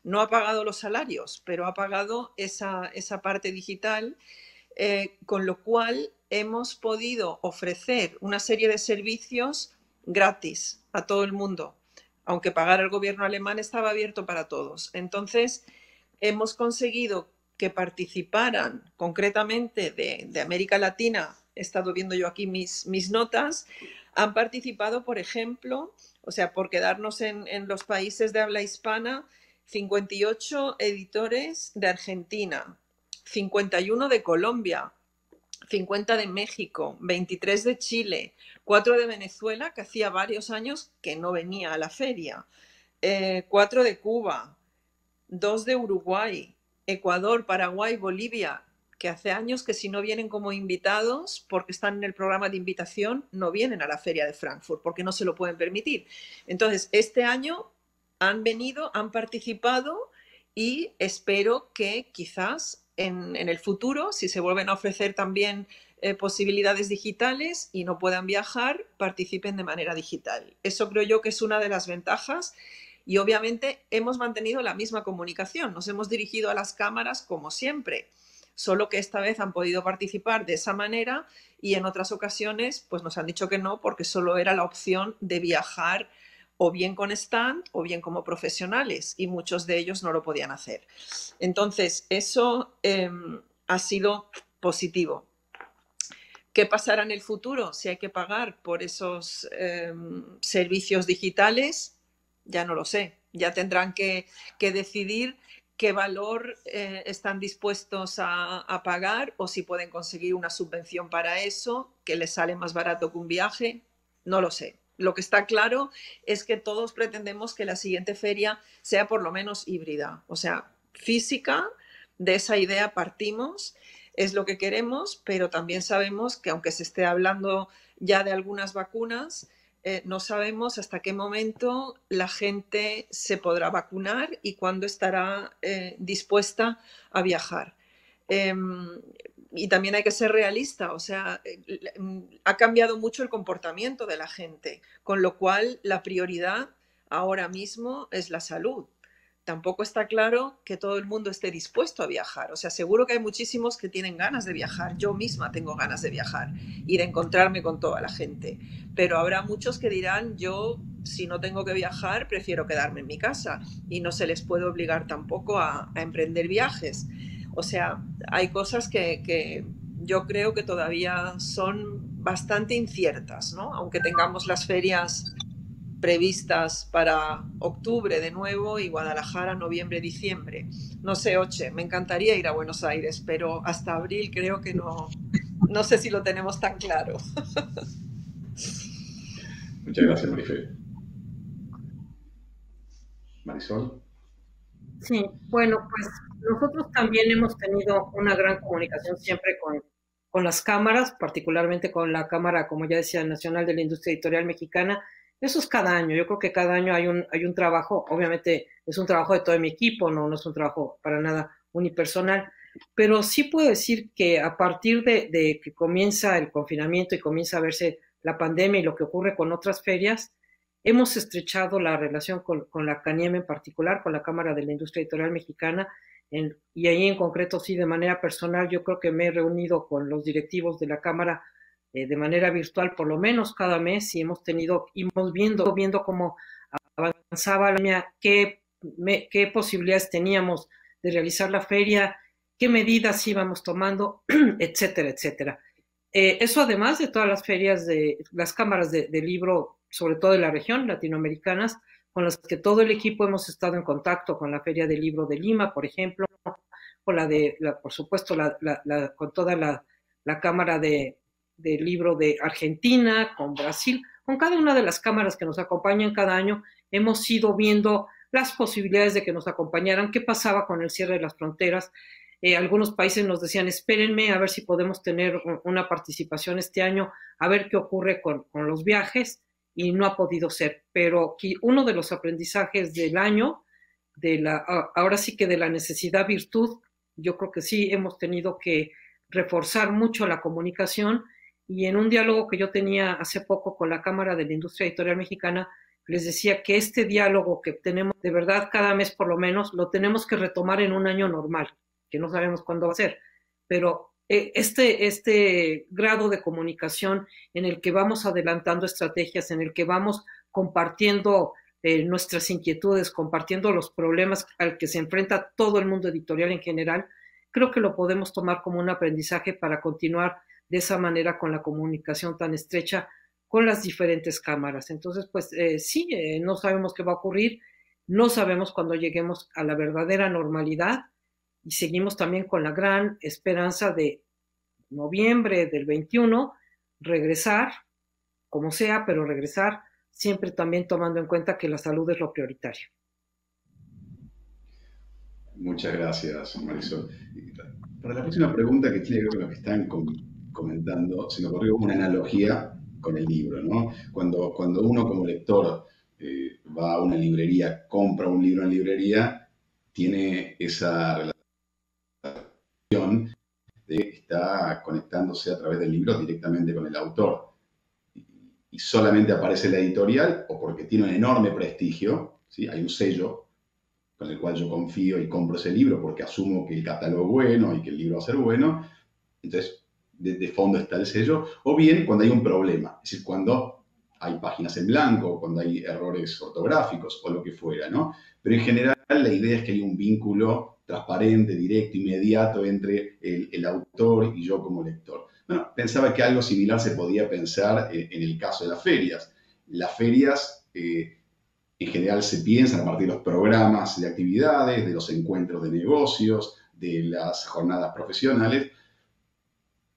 B: No ha pagado los salarios, pero ha pagado esa parte digital, con lo cual hemos podido ofrecer una serie de servicios gratis a todo el mundo, aunque pagar el gobierno alemán estaba abierto para todos. Entonces, hemos conseguido que participaran concretamente de América Latina. He estado viendo yo aquí mis notas. Han participado, por ejemplo, o sea, por quedarnos en los países de habla hispana, 58 editores de Argentina, 51 de Colombia, 50 de México, 23 de Chile, 4 de Venezuela, que hacía varios años que no venía a la feria, 4 de Cuba, 2 de Uruguay, Ecuador, Paraguay, Bolivia, que hace años que si no vienen como invitados, porque están en el programa de invitación, no vienen a la feria de Frankfurt, porque no se lo pueden permitir. Entonces, este año han venido, han participado y espero que quizás en el futuro, si se vuelven a ofrecer también posibilidades digitales y no puedan viajar, participen de manera digital. Eso creo yo que es una de las ventajas. Y obviamente hemos mantenido la misma comunicación, nos hemos dirigido a las cámaras como siempre, solo que esta vez han podido participar de esa manera y en otras ocasiones pues nos han dicho que no, porque solo era la opción de viajar o bien con stand o bien como profesionales, y muchos de ellos no lo podían hacer. Entonces, eso ha sido positivo. ¿Qué pasará en el futuro? Si hay que pagar por esos servicios digitales, ya no lo sé. Ya tendrán que decidir qué valor están dispuestos a pagar, o si pueden conseguir una subvención para eso, que les sale más barato que un viaje. No lo sé. Lo que está claro es que todos pretendemos que la siguiente feria sea por lo menos híbrida, o sea, física. De esa idea partimos, es lo que queremos, pero también sabemos que aunque se esté hablando ya de algunas vacunas, no sabemos hasta qué momento la gente se podrá vacunar y cuándo estará dispuesta a viajar. Y también hay que ser realista, o sea, ha cambiado mucho el comportamiento de la gente, con lo cual la prioridad ahora mismo es la salud. Tampoco está claro que todo el mundo esté dispuesto a viajar. O sea, seguro que hay muchísimos que tienen ganas de viajar. Yo misma tengo ganas de viajar y de encontrarme con toda la gente. Pero habrá muchos que dirán, yo, si no tengo que viajar, prefiero quedarme en mi casa. Y no se les puede obligar tampoco a emprender viajes. O sea, hay cosas que yo creo que todavía son bastante inciertas, ¿no? Aunque tengamos las ferias previstas para octubre de nuevo y Guadalajara noviembre, diciembre. No sé, Oche, me encantaría ir a Buenos Aires, pero hasta abril creo que no sé si lo tenemos tan claro.
A: Muchas gracias, Marifé. Marisol.
D: Sí, bueno, pues nosotros también hemos tenido una gran comunicación siempre con las cámaras, particularmente con la Cámara, como ya decía, Nacional de la Industria Editorial Mexicana. Eso es cada año. Yo creo que cada año hay un trabajo, obviamente es un trabajo de todo mi equipo, no es un trabajo para nada unipersonal, pero sí puedo decir que a partir de que comienza el confinamiento y comienza a verse la pandemia y lo que ocurre con otras ferias, hemos estrechado la relación con la CANIEM en particular, con la Cámara de la Industria Editorial Mexicana, y ahí en concreto, sí, de manera personal, yo creo que me he reunido con los directivos de la Cámara de manera virtual por lo menos cada mes y hemos viendo cómo avanzaba la mía, qué posibilidades teníamos de realizar la feria, qué medidas íbamos tomando, etcétera, etcétera. Eso además de todas las ferias de las cámaras de libro, sobre todo de la región latinoamericanas, con las que todo el equipo hemos estado en contacto, con la Feria del Libro de Lima, por ejemplo, con por supuesto, con toda la Cámara del Libro de Argentina, con Brasil, con cada una de las cámaras que nos acompañan cada año, hemos ido viendo las posibilidades de que nos acompañaran, qué pasaba con el cierre de las fronteras. Algunos países nos decían, espérenme a ver si podemos tener una participación este año, a ver qué ocurre con los viajes, y no ha podido ser. Pero uno de los aprendizajes del año, ahora sí que de la necesidad virtud, yo creo que sí hemos tenido que reforzar mucho la comunicación, y en un diálogo que yo tenía hace poco con la Cámara de la Industria Editorial Mexicana, les decía que este diálogo que tenemos de verdad cada mes por lo menos, lo tenemos que retomar en un año normal, que no sabemos cuándo va a ser, pero este grado de comunicación en el que vamos adelantando estrategias, en el que vamos compartiendo nuestras inquietudes, compartiendo los problemas al que se enfrenta todo el mundo editorial en general, creo que lo podemos tomar como un aprendizaje para continuar de esa manera con la comunicación tan estrecha con las diferentes cámaras. Entonces, pues sí, no sabemos qué va a ocurrir, no sabemos cuándo lleguemos a la verdadera normalidad, y seguimos también con la gran esperanza de noviembre del 21 regresar, como sea, pero regresar, siempre también tomando en cuenta que la salud es lo prioritario.
A: Muchas gracias, Marisol. Para la próxima pregunta, que tiene que ver con lo que están comentando, se me ocurrió una analogía con el libro, ¿no? Cuando uno como lector va a una librería, compra un libro en librería, tiene esa relación de que está conectándose a través del libro directamente con el autor. Y solamente aparece la editorial, o porque tiene un enorme prestigio, ¿sí? Hay un sello con el cual yo confío y compro ese libro porque asumo que el catálogo es bueno y que el libro va a ser bueno. Entonces, de fondo está el sello. O bien cuando hay un problema, es decir, cuando hay páginas en blanco, cuando hay errores ortográficos o lo que fuera, ¿no? Pero en general la idea es que hay un vínculo transparente, directo, inmediato entre el autor y yo como lector. Bueno, pensaba que algo similar se podía pensar en el caso de las ferias. Las ferias en general se piensan a partir de los programas de actividades, de los encuentros de negocios, de las jornadas profesionales,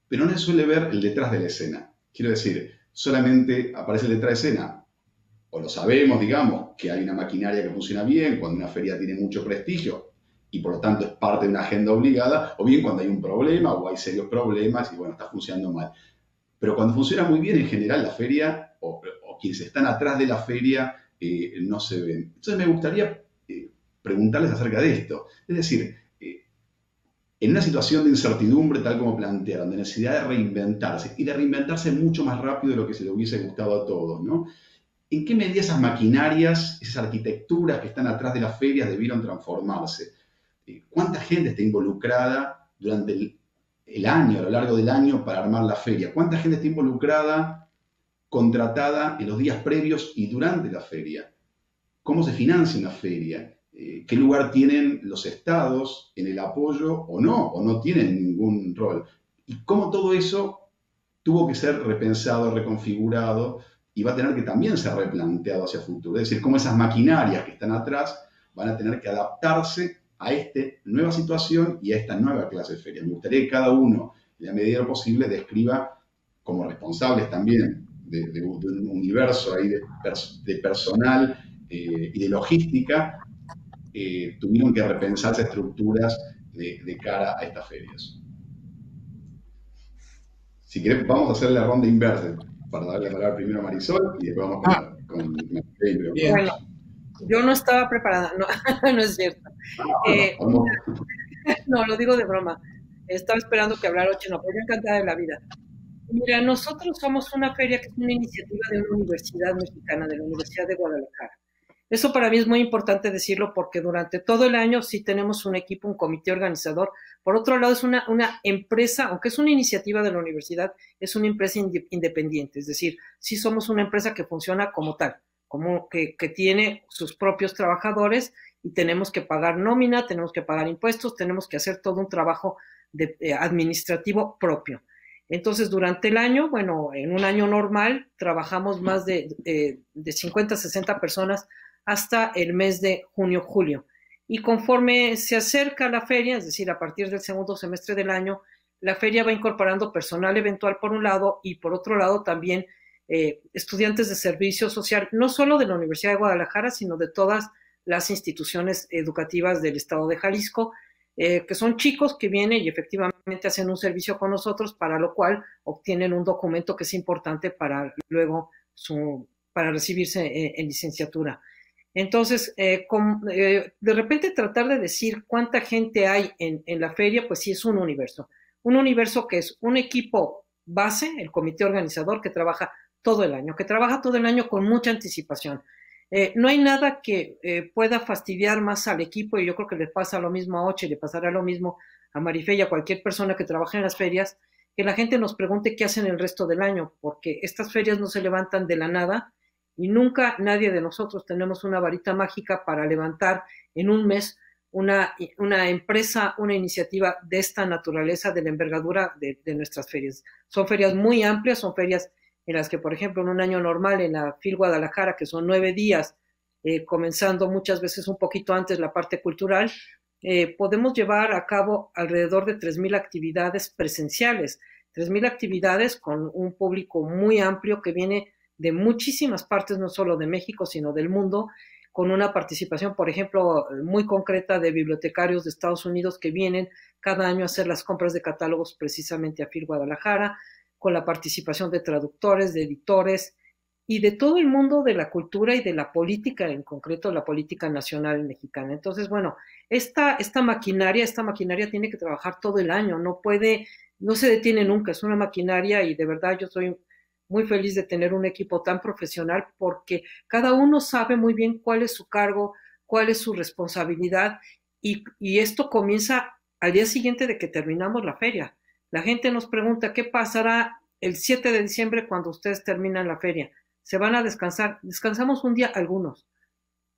A: pero no se suele ver el detrás de la escena. Quiero decir, solamente aparece el detrás de escena, o lo sabemos, digamos, que hay una maquinaria que funciona bien, cuando una feria tiene mucho prestigio, y por lo tanto es parte de una agenda obligada, o bien cuando hay un problema o hay serios problemas y bueno, está funcionando mal. Pero cuando funciona muy bien, en general la feria, o quienes están atrás de la feria, no se ven. Entonces me gustaría preguntarles acerca de esto. Es decir, en una situación de incertidumbre, tal como plantearon, de necesidad de reinventarse, y de reinventarse mucho más rápido de lo que se le hubiese gustado a todos, ¿no? ¿En qué medida esas maquinarias, esas arquitecturas que están atrás de las ferias debieron transformarse? ¿Cuánta gente está involucrada durante el año, a lo largo del año, para armar la feria? ¿Cuánta gente está involucrada, contratada en los días previos y durante la feria? ¿Cómo se financia una feria? ¿Qué lugar tienen los estados en el apoyo o no tienen ningún rol? Y cómo todo eso tuvo que ser repensado, reconfigurado y va a tener que también ser replanteado hacia el futuro. Es decir, cómo esas maquinarias que están atrás van a tener que adaptarse a esta nueva situación y a esta nueva clase de feria. Me gustaría que cada uno, en la medida de lo posible, describa como responsables también de un universo ahí de personal y de logística, tuvieron que repensarse estructuras de cara a estas ferias. Si querés, vamos a hacer la ronda inversa, para darle la palabra primero a Marisol y después vamos con
D: Bueno, yo no estaba preparada, no, no es cierto. No, lo digo de broma. Estaba esperando que hablara Chino, pero yo encantada de la vida. Mira, nosotros somos una feria que es una iniciativa de una universidad mexicana, de la Universidad de Guadalajara. Eso para mí es muy importante decirlo porque durante todo el año sí tenemos un equipo, un comité organizador. Por otro lado, es una empresa, aunque es una iniciativa de la universidad, es una empresa independiente. Es decir, sí somos una empresa que funciona como tal, como que tiene sus propios trabajadores y tenemos que pagar nómina, tenemos que pagar impuestos, tenemos que hacer todo un trabajo administrativo propio. Entonces, durante el año, bueno, en un año normal, trabajamos más de 50, 60 personas hasta el mes de junio, julio. Y conforme se acerca la feria, es decir, a partir del segundo semestre del año, la feria va incorporando personal eventual por un lado y por otro lado también estudiantes de servicio social, no solo de la Universidad de Guadalajara, sino de todas las instituciones educativas del estado de Jalisco, que son chicos que vienen y efectivamente hacen un servicio con nosotros, para lo cual obtienen un documento que es importante para luego para recibirse en licenciatura. Entonces, de repente tratar de decir cuánta gente hay en la feria, pues sí es un universo que es un equipo base, el comité organizador, que trabaja todo el año con mucha anticipación. No hay nada que pueda fastidiar más al equipo, y yo creo que le pasa lo mismo a Oche, le pasará lo mismo a Marifé y a cualquier persona que trabaje en las ferias, que la gente nos pregunte qué hacen el resto del año, porque estas ferias no se levantan de la nada y nunca nadie de nosotros tenemos una varita mágica para levantar en un mes una empresa, una iniciativa de esta naturaleza, de la envergadura de nuestras ferias. Son ferias muy amplias, son ferias en las que, por ejemplo, en un año normal en la FIL Guadalajara, que son 9 días, comenzando muchas veces un poquito antes la parte cultural, podemos llevar a cabo alrededor de 3,000 actividades presenciales, 3,000 actividades con un público muy amplio que viene de muchísimas partes, no solo de México, sino del mundo, con una participación, por ejemplo, muy concreta de bibliotecarios de Estados Unidos que vienen cada año a hacer las compras de catálogos precisamente a FIL Guadalajara, con la participación de traductores, de editores y de todo el mundo de la cultura y de la política, en concreto la política nacional mexicana. Entonces, bueno, esta maquinaria tiene que trabajar todo el año, no se detiene nunca, es una maquinaria, y de verdad yo soy muy feliz de tener un equipo tan profesional porque cada uno sabe muy bien cuál es su cargo, cuál es su responsabilidad, y esto comienza al día siguiente de que terminamos la feria. La gente nos pregunta qué pasará el 7 de diciembre cuando ustedes terminan la feria. ¿Se van a descansar? Descansamos un día algunos.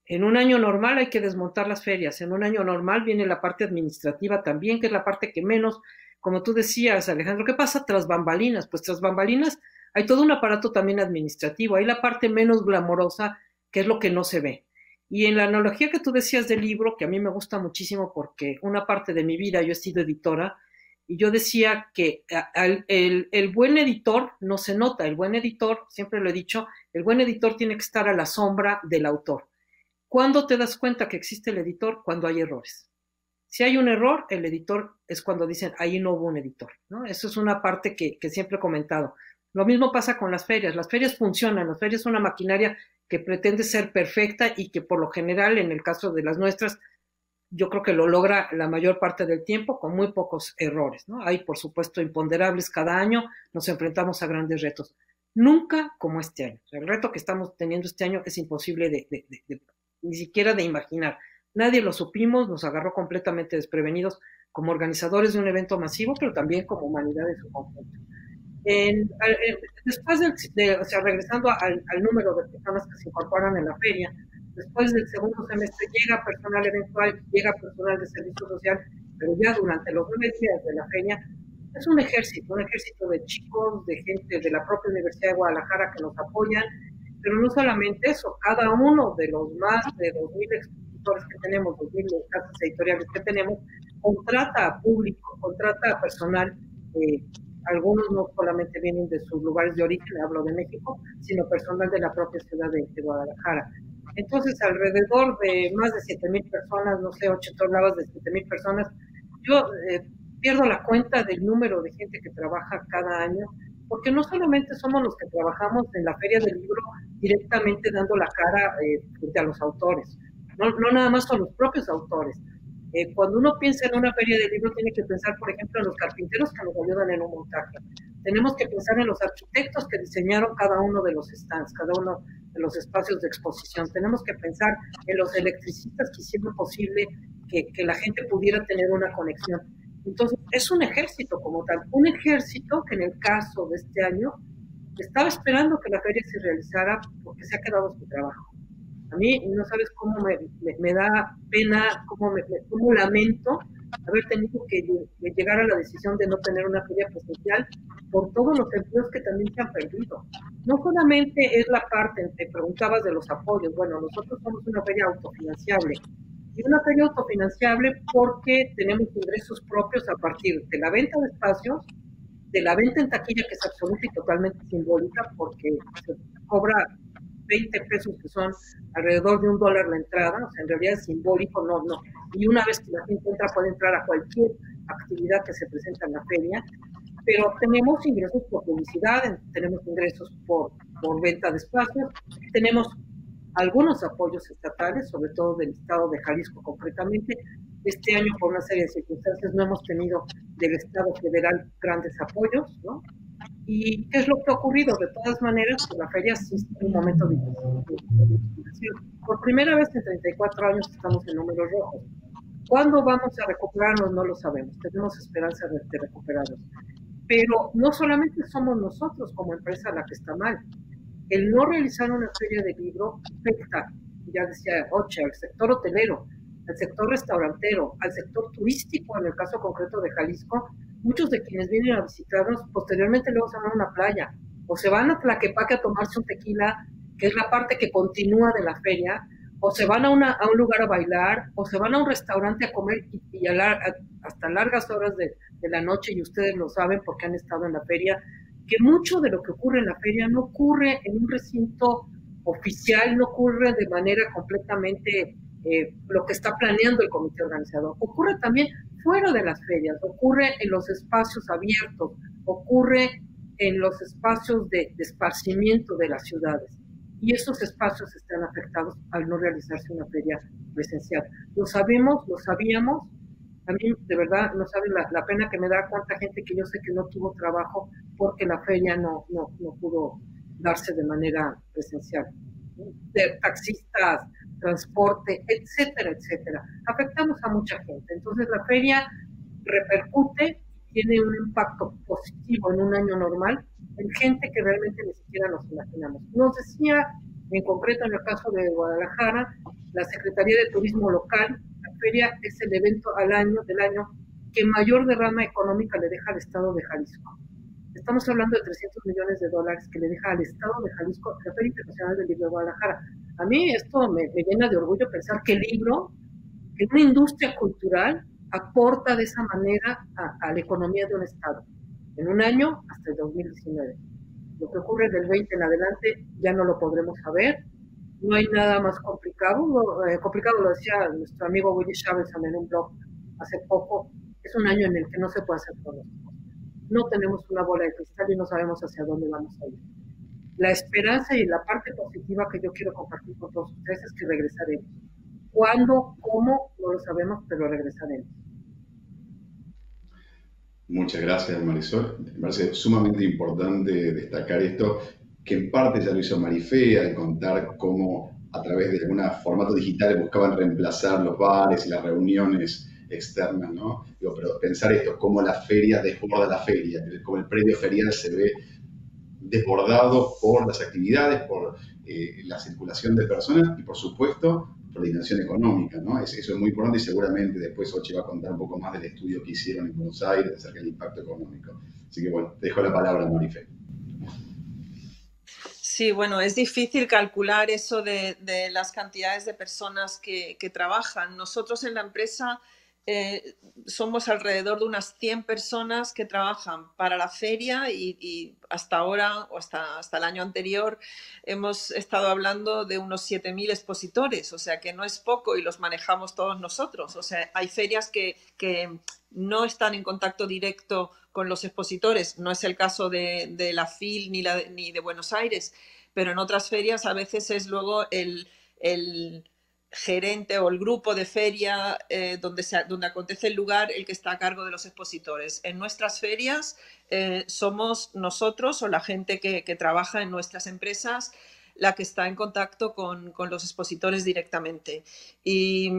D: En un año normal hay que desmontar las ferias. En un año normal viene la parte administrativa también, que es la parte que menos, como tú decías, Alejandro, ¿qué pasa tras bambalinas? Pues tras bambalinas hay todo un aparato también administrativo. Hay la parte menos glamorosa, que es lo que no se ve. Y en la analogía que tú decías del libro, que a mí me gusta muchísimo porque una parte de mi vida yo he sido editora, y yo decía que el buen editor no se nota, el buen editor, siempre lo he dicho, el buen editor tiene que estar a la sombra del autor. ¿Cuándo te das cuenta que existe el editor? Cuando hay errores. Si hay un error, el editor es cuando dicen, ahí no hubo un editor, ¿no? Eso es una parte que siempre he comentado. Lo mismo pasa con las ferias funcionan, las ferias son una maquinaria que pretende ser perfecta y que por lo general, en el caso de las nuestras, yo creo que lo logra la mayor parte del tiempo con muy pocos errores, ¿no? Hay, por supuesto, imponderables cada año, nos enfrentamos a grandes retos. Nunca como este año. El reto que estamos teniendo este año es imposible ni siquiera de imaginar. Nadie lo supimos, nos agarró completamente desprevenidos como organizadores de un evento masivo, pero también como humanidad en su conjunto. Después regresando al número de personas que se incorporan en la feria, después del segundo semestre llega personal eventual, llega personal de servicio social, pero ya durante los 9 días de la feria es un ejército de chicos, de gente de la propia Universidad de Guadalajara que nos apoyan, pero no solamente eso, cada uno de los más de 2,000 expositores que tenemos, 2,000 casas editoriales que tenemos, contrata a público, contrata a personal. Algunos no solamente vienen de sus lugares de origen, hablo de México, sino personal de la propia ciudad de Guadalajara. Entonces, alrededor de más de 7,000 personas, no sé, 8, tú hablabas de 7,000 personas, yo pierdo la cuenta del número de gente que trabaja cada año, porque no solamente somos los que trabajamos en la Feria del Libro directamente dando la cara frente a los autores, no nada más son los propios autores. Cuando uno piensa en una feria del libro, tiene que pensar, por ejemplo, en los carpinteros que nos ayudan en un montaje. Tenemos que pensar en los arquitectos que diseñaron cada uno de los stands, cada uno de los espacios de exposición. Tenemos que pensar en los electricistas que hicieron posible que la gente pudiera tener una conexión. Entonces, es un ejército como tal, un ejército que en el caso de este año estaba esperando que la feria se realizara porque se ha quedado sin trabajo. A mí no sabes cómo me da pena, cómo lamento haber tenido que llegar a la decisión de no tener una feria presencial por todos los empleos que también se han perdido. No solamente es la parte, te preguntabas de los apoyos, bueno, nosotros somos una feria autofinanciable. Y una feria autofinanciable porque tenemos ingresos propios a partir de la venta de espacios, de la venta en taquilla, que es absoluta y totalmente simbólica, porque se cobra 20 pesos, que son alrededor de $1 la entrada, o sea, en realidad es simbólico, no. Y una vez que la gente entra, puede entrar a cualquier actividad que se presenta en la feria, pero tenemos ingresos por publicidad, tenemos ingresos por venta de espacios, tenemos algunos apoyos estatales, sobre todo del estado de Jalisco concretamente. Este año, por una serie de circunstancias, no hemos tenido del estado federal grandes apoyos, ¿no? ¿Y qué es lo que ha ocurrido? De todas maneras, pues la feria sí está en un momento difícil. Por primera vez en 34 años estamos en números rojos. ¿Cuándo vamos a recuperarnos? No lo sabemos. Tenemos esperanza de recuperarnos. Pero no solamente somos nosotros como empresa la que está mal. El no realizar una feria de libro afecta, ya decía Oche, al sector hotelero, al sector restaurantero, al sector turístico, en el caso concreto de Jalisco. Muchos de quienes vienen a visitarnos posteriormente luego se van a una playa o se van a Tlaquepaque a tomarse un tequila, que es la parte que continúa de la feria, o se van a un lugar a bailar, o se van a un restaurante a comer y hasta largas horas de la noche, y ustedes lo saben porque han estado en la feria, que mucho de lo que ocurre en la feria no ocurre en un recinto oficial, no ocurre de manera completamente lo que está planeando el comité organizador. Ocurre también fuera de las ferias, ocurre en los espacios abiertos, ocurre en los espacios de esparcimiento de las ciudades. Y esos espacios están afectados al no realizarse una feria presencial. Lo sabemos, lo sabíamos. A mí, de verdad, no saben la pena que me da cuánta gente que yo sé que no tuvo trabajo porque la feria no pudo darse de manera presencial. De taxistas, transporte, etcétera, etcétera. Afectamos a mucha gente. Entonces, la feria repercute, tiene un impacto positivo en un año normal en gente que realmente ni siquiera nos imaginamos. Nos decía, en concreto en el caso de Guadalajara, la Secretaría de Turismo local, la feria es el evento del año que mayor derrama económica le deja al estado de Jalisco. Estamos hablando de $300 millones que le deja al estado de Jalisco la Feria Internacional del Libro de Guadalajara. A mí esto me llena de orgullo pensar que el libro, que una industria cultural, aporta de esa manera a la economía de un estado. En un año hasta el 2019. Lo que ocurre del 20 en adelante ya no lo podremos saber. No hay nada más complicado. Complicado lo decía nuestro amigo Willy Shavelson en un blog hace poco. Es un año en el que no se puede hacer pronósticos. No tenemos una bola de cristal y no sabemos hacia dónde vamos a ir. La esperanza y la parte positiva que yo quiero compartir con todos ustedes es que regresaremos. ¿Cuándo? ¿Cómo? No lo sabemos, pero regresaremos.
A: Muchas gracias, Marisol. Me parece sumamente importante destacar esto, que en parte ya lo hizo Marifé al contar cómo a través de algunos formatos digitales buscaban reemplazar los bares y las reuniones externas, ¿no? Digo, pero pensar esto, cómo la feria desborda la feria, cómo el predio ferial se ve desbordado por las actividades, por la circulación de personas y, por supuesto, por la dimensión económica, ¿no? Eso es muy importante y seguramente después Ochi va a contar un poco más del estudio que hicieron en Buenos Aires acerca del impacto económico. Así que, bueno, te dejo la palabra, Marife.
B: Sí, bueno, es difícil calcular eso de las cantidades de personas que trabajan. Nosotros en la empresa somos alrededor de unas 100 personas que trabajan para la feria y hasta ahora, o hasta el año anterior, hemos estado hablando de unos 7.000 expositores, o sea que no es poco y los manejamos todos nosotros. O sea, hay ferias que no están en contacto directo con los expositores, no es el caso de la FIL ni de Buenos Aires, pero en otras ferias a veces es luego el gerente o el grupo de feria donde acontece el lugar el que está a cargo de los expositores. En nuestras ferias somos nosotros o la gente que trabaja en nuestras empresas la que está en contacto con los expositores directamente. Y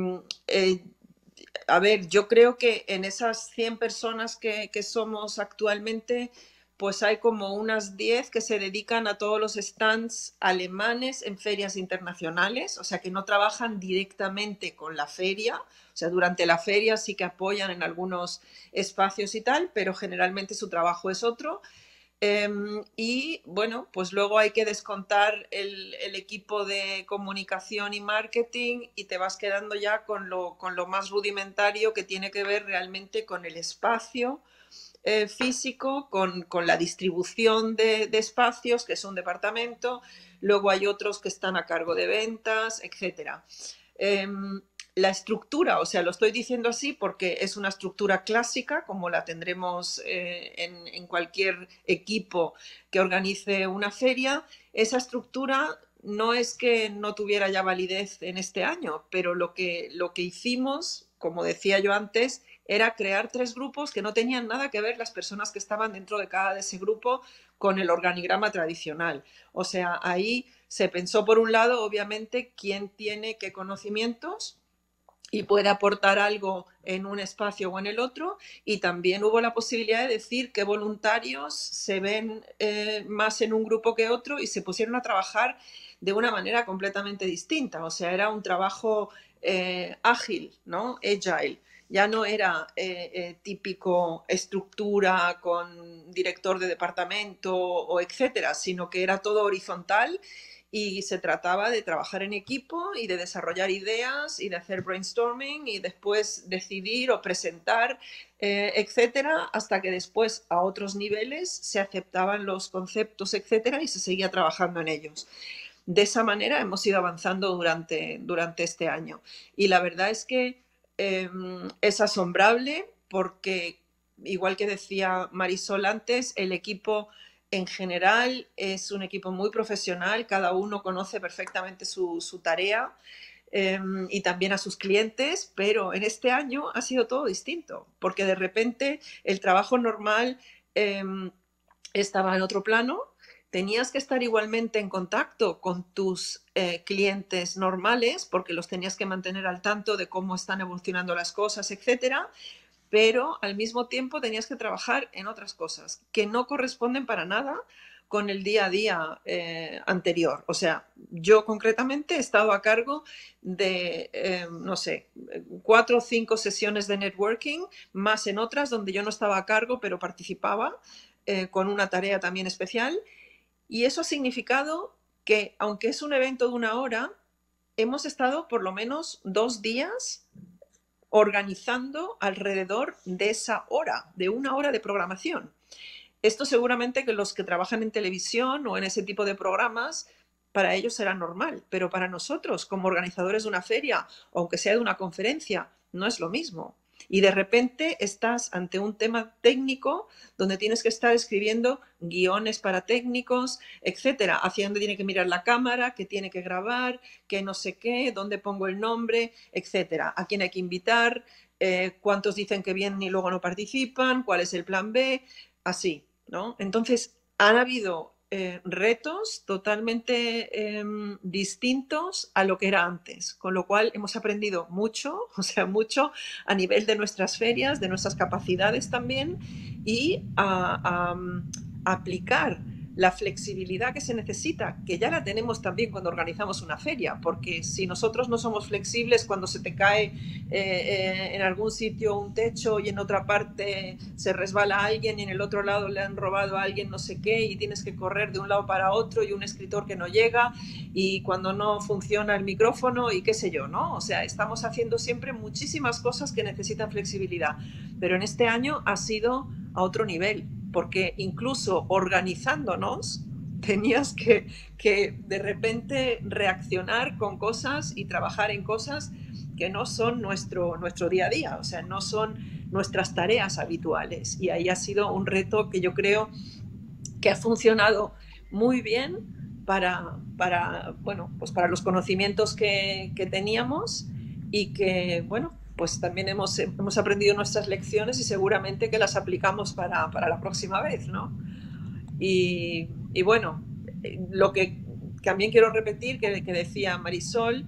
B: a ver, yo creo que en esas 100 personas que somos actualmente, pues hay como unas 10 que se dedican a todos los stands alemanes en ferias internacionales, o sea, que no trabajan directamente con la feria, o sea, durante la feria sí que apoyan en algunos espacios y tal, pero generalmente su trabajo es otro. Y bueno, pues luego hay que descontar el equipo de comunicación y marketing y te vas quedando ya con lo más rudimentario que tiene que ver realmente con el espacio físico, con la distribución de espacios, que es un departamento, luego hay otros que están a cargo de ventas, etc. La estructura, o sea, lo estoy diciendo así porque es una estructura clásica, como la tendremos en cualquier equipo que organice una feria. Esa estructura no es que no tuviera ya validez en este año, pero lo que hicimos, como decía yo antes, era crear 3 grupos que no tenían nada que ver las personas que estaban dentro de cada de ese grupo con el organigrama tradicional. O sea, ahí se pensó por un lado, obviamente, quién tiene qué conocimientos y puede aportar algo en un espacio o en el otro, y también hubo la posibilidad de decir qué voluntarios se ven más en un grupo que otro y se pusieron a trabajar de una manera completamente distinta. O sea, era un trabajo ágil, ¿no? Agile. Ya no era típico estructura con director de departamento o etcétera, sino que era todo horizontal y se trataba de trabajar en equipo y de desarrollar ideas y de hacer brainstorming y después decidir o presentar, etcétera, hasta que después a otros niveles se aceptaban los conceptos, etcétera, y se seguía trabajando en ellos. De esa manera hemos ido avanzando durante este año. Y la verdad es que es asombrable porque, igual que decía Marisol antes, el equipo en general es un equipo muy profesional, cada uno conoce perfectamente su tarea y también a sus clientes, pero en este año ha sido todo distinto, porque de repente el trabajo normal estaba en otro plano. Tenías que estar igualmente en contacto con tus clientes normales porque los tenías que mantener al tanto de cómo están evolucionando las cosas, etcétera, pero al mismo tiempo tenías que trabajar en otras cosas que no corresponden para nada con el día a día anterior. O sea, yo concretamente he estado a cargo de, no sé, 4 o 5 sesiones de networking, más en otras donde yo no estaba a cargo, pero participaba con una tarea también especial. Y eso ha significado que, aunque es un evento de 1 hora, hemos estado por lo menos 2 días organizando alrededor de esa hora, de 1 hora de programación. Esto seguramente que los que trabajan en televisión o en ese tipo de programas, para ellos será normal, pero para nosotros, como organizadores de una feria, o aunque sea de una conferencia, no es lo mismo. Y de repente estás ante un tema técnico donde tienes que estar escribiendo guiones para técnicos, etcétera, hacia dónde tiene que mirar la cámara, qué tiene que grabar, qué no sé qué, dónde pongo el nombre, etcétera, a quién hay que invitar, cuántos dicen que vienen y luego no participan, cuál es el plan B, así, ¿no? Entonces, han habido retos totalmente distintos a lo que era antes, con lo cual hemos aprendido mucho, o sea, mucho a nivel de nuestras ferias, de nuestras capacidades también, y a aplicar la flexibilidad que se necesita, que ya la tenemos también cuando organizamos una feria, porque si nosotros no somos flexibles, cuando se te cae en algún sitio un techo y en otra parte se resbala alguien y en el otro lado le han robado a alguien no sé qué y tienes que correr de un lado para otro y un escritor que no llega y cuando no funciona el micrófono y qué sé yo, ¿no? O sea, estamos haciendo siempre muchísimas cosas que necesitan flexibilidad, pero en este año ha sido a otro nivel, porque incluso organizándonos tenías que de repente reaccionar con cosas y trabajar en cosas que no son nuestro día a día, o sea, no son nuestras tareas habituales. Y ahí ha sido un reto que yo creo que ha funcionado muy bien para bueno, pues para los conocimientos que teníamos y que, bueno, pues también hemos aprendido nuestras lecciones y seguramente que las aplicamos para la próxima vez, ¿no? Y bueno, lo que también quiero repetir, que decía Marisol,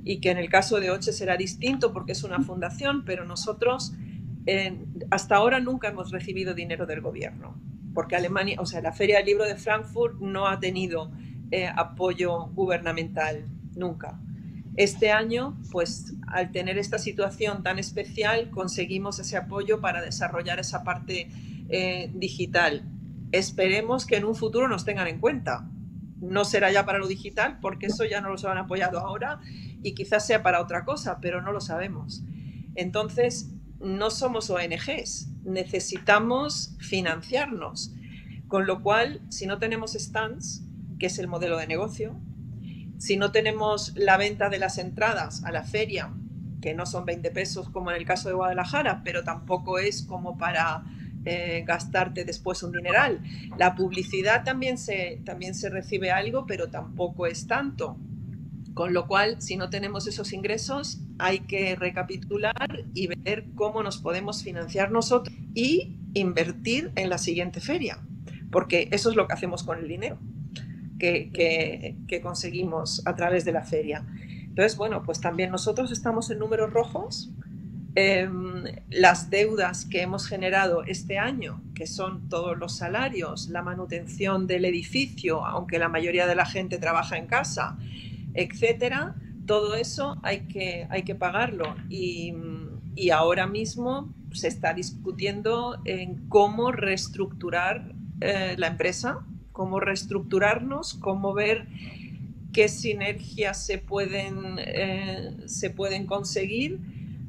B: y que en el caso de OCHE será distinto porque es una fundación, pero nosotros hasta ahora nunca hemos recibido dinero del gobierno, porque Alemania, o sea, la Feria del Libro de Frankfurt no ha tenido apoyo gubernamental nunca. Este año, pues al tener esta situación tan especial, conseguimos ese apoyo para desarrollar esa parte digital. Esperemos que en un futuro nos tengan en cuenta. No será ya para lo digital, porque eso ya no los han apoyado ahora y quizás sea para otra cosa, pero no lo sabemos. Entonces, no somos ONGs, necesitamos financiarnos. Con lo cual, si no tenemos stands, que es el modelo de negocio, si no tenemos la venta de las entradas a la feria, que no son 20 pesos como en el caso de Guadalajara, pero tampoco es como para gastarte después un dineral. La publicidad también se recibe algo, pero tampoco es tanto. Con lo cual, si no tenemos esos ingresos, hay que recapitular y ver cómo nos podemos financiar nosotros y invertir en la siguiente feria, porque eso es lo que hacemos con el dinero que conseguimos a través de la feria. Entonces, bueno, pues también nosotros estamos en números rojos. Las deudas que hemos generado este año, que son todos los salarios, la manutención del edificio, aunque la mayoría de la gente trabaja en casa, etcétera, todo eso hay que pagarlo y ahora mismo se está discutiendo en cómo reestructurar la empresa, cómo reestructurarnos, cómo ver qué sinergias se pueden conseguir,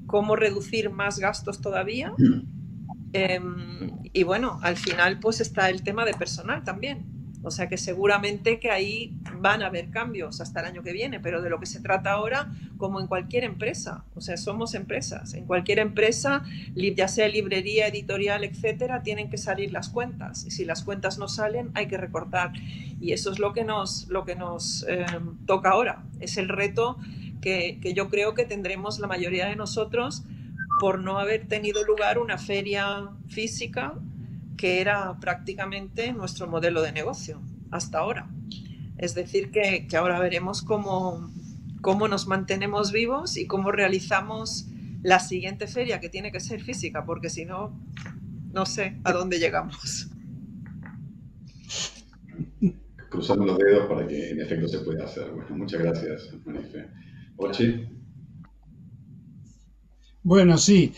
B: cómo reducir más gastos todavía. Y bueno, al final pues está el tema de personal también. O sea que seguramente que ahí van a haber cambios hasta el año que viene, pero de lo que se trata ahora, como en cualquier empresa, o sea, somos empresas. En cualquier empresa, ya sea librería, editorial, etcétera, tienen que salir las cuentas. Y si las cuentas no salen, hay que recortar. Y eso es lo que nos toca ahora. Es el reto que yo creo que tendremos la mayoría de nosotros por no haber tenido lugar una feria física que era prácticamente nuestro modelo de negocio hasta ahora. Es decir, que ahora veremos cómo nos mantenemos vivos y cómo realizamos la siguiente feria, que tiene que ser física, porque si no, no sé a dónde llegamos.
A: Cruzamos los dedos para que en efecto se pueda hacer. Bueno, muchas gracias, Marife. Ochi.
C: Bueno, sí,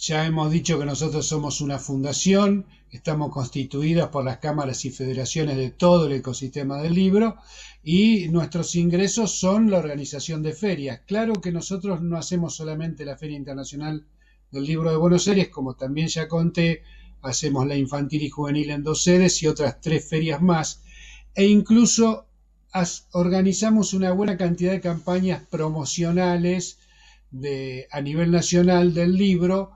C: ya hemos dicho que nosotros somos una fundación, estamos constituidas por las cámaras y federaciones de todo el ecosistema del libro y nuestros ingresos son la organización de ferias. Claro que nosotros no hacemos solamente la Feria Internacional del Libro de Buenos Aires, como también ya conté, hacemos la infantil y juvenil en 2 sedes y otras 3 ferias más, e incluso organizamos una buena cantidad de campañas promocionales a nivel nacional del libro,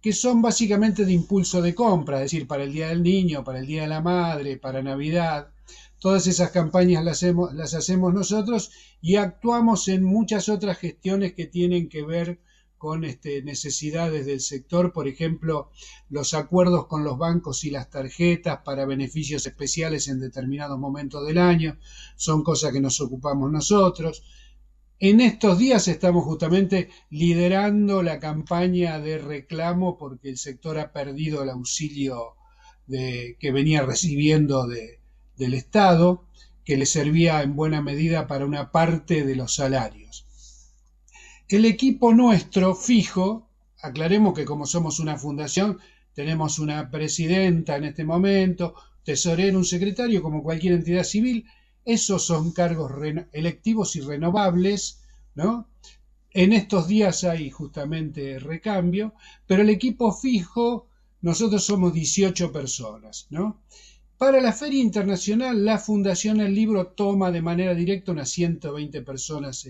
C: que son básicamente de impulso de compra, es decir, para el Día del Niño, para el Día de la Madre, para Navidad. Todas esas campañas las hacemos nosotros y actuamos en muchas otras gestiones que tienen que ver con necesidades del sector, por ejemplo, los acuerdos con los bancos y las tarjetas para beneficios especiales en determinados momentos del año, son cosas que nos ocupamos nosotros. En estos días estamos justamente liderando la campaña de reclamo porque el sector ha perdido el auxilio que venía recibiendo del Estado, que le servía en buena medida para una parte de los salarios. El equipo nuestro fijo, aclaremos que como somos una fundación, tenemos una presidenta en este momento, tesorero, un secretario, como cualquier entidad civil. Esos son cargos electivos y renovables, ¿no? En estos días hay justamente recambio, pero el equipo fijo, nosotros somos 18 personas, ¿no? Para la Feria Internacional, la Fundación El Libro toma de manera directa unas 120 personas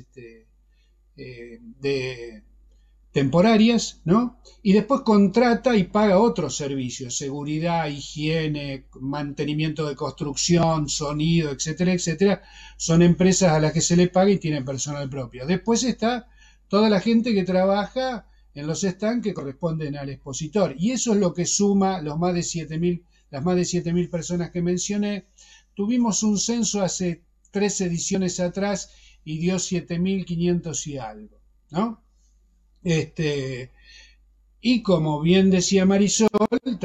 C: temporarias, ¿no? Y después contrata y paga otros servicios, seguridad, higiene, mantenimiento de construcción, sonido, etcétera, etcétera. Son empresas a las que se le paga y tienen personal propio. Después está toda la gente que trabaja en los stands que corresponden al expositor. Y eso es lo que suma las más de 7.000 personas que mencioné. Tuvimos un censo hace 3 ediciones atrás y dio 7.500 y algo, ¿no? Y como bien decía Marisol,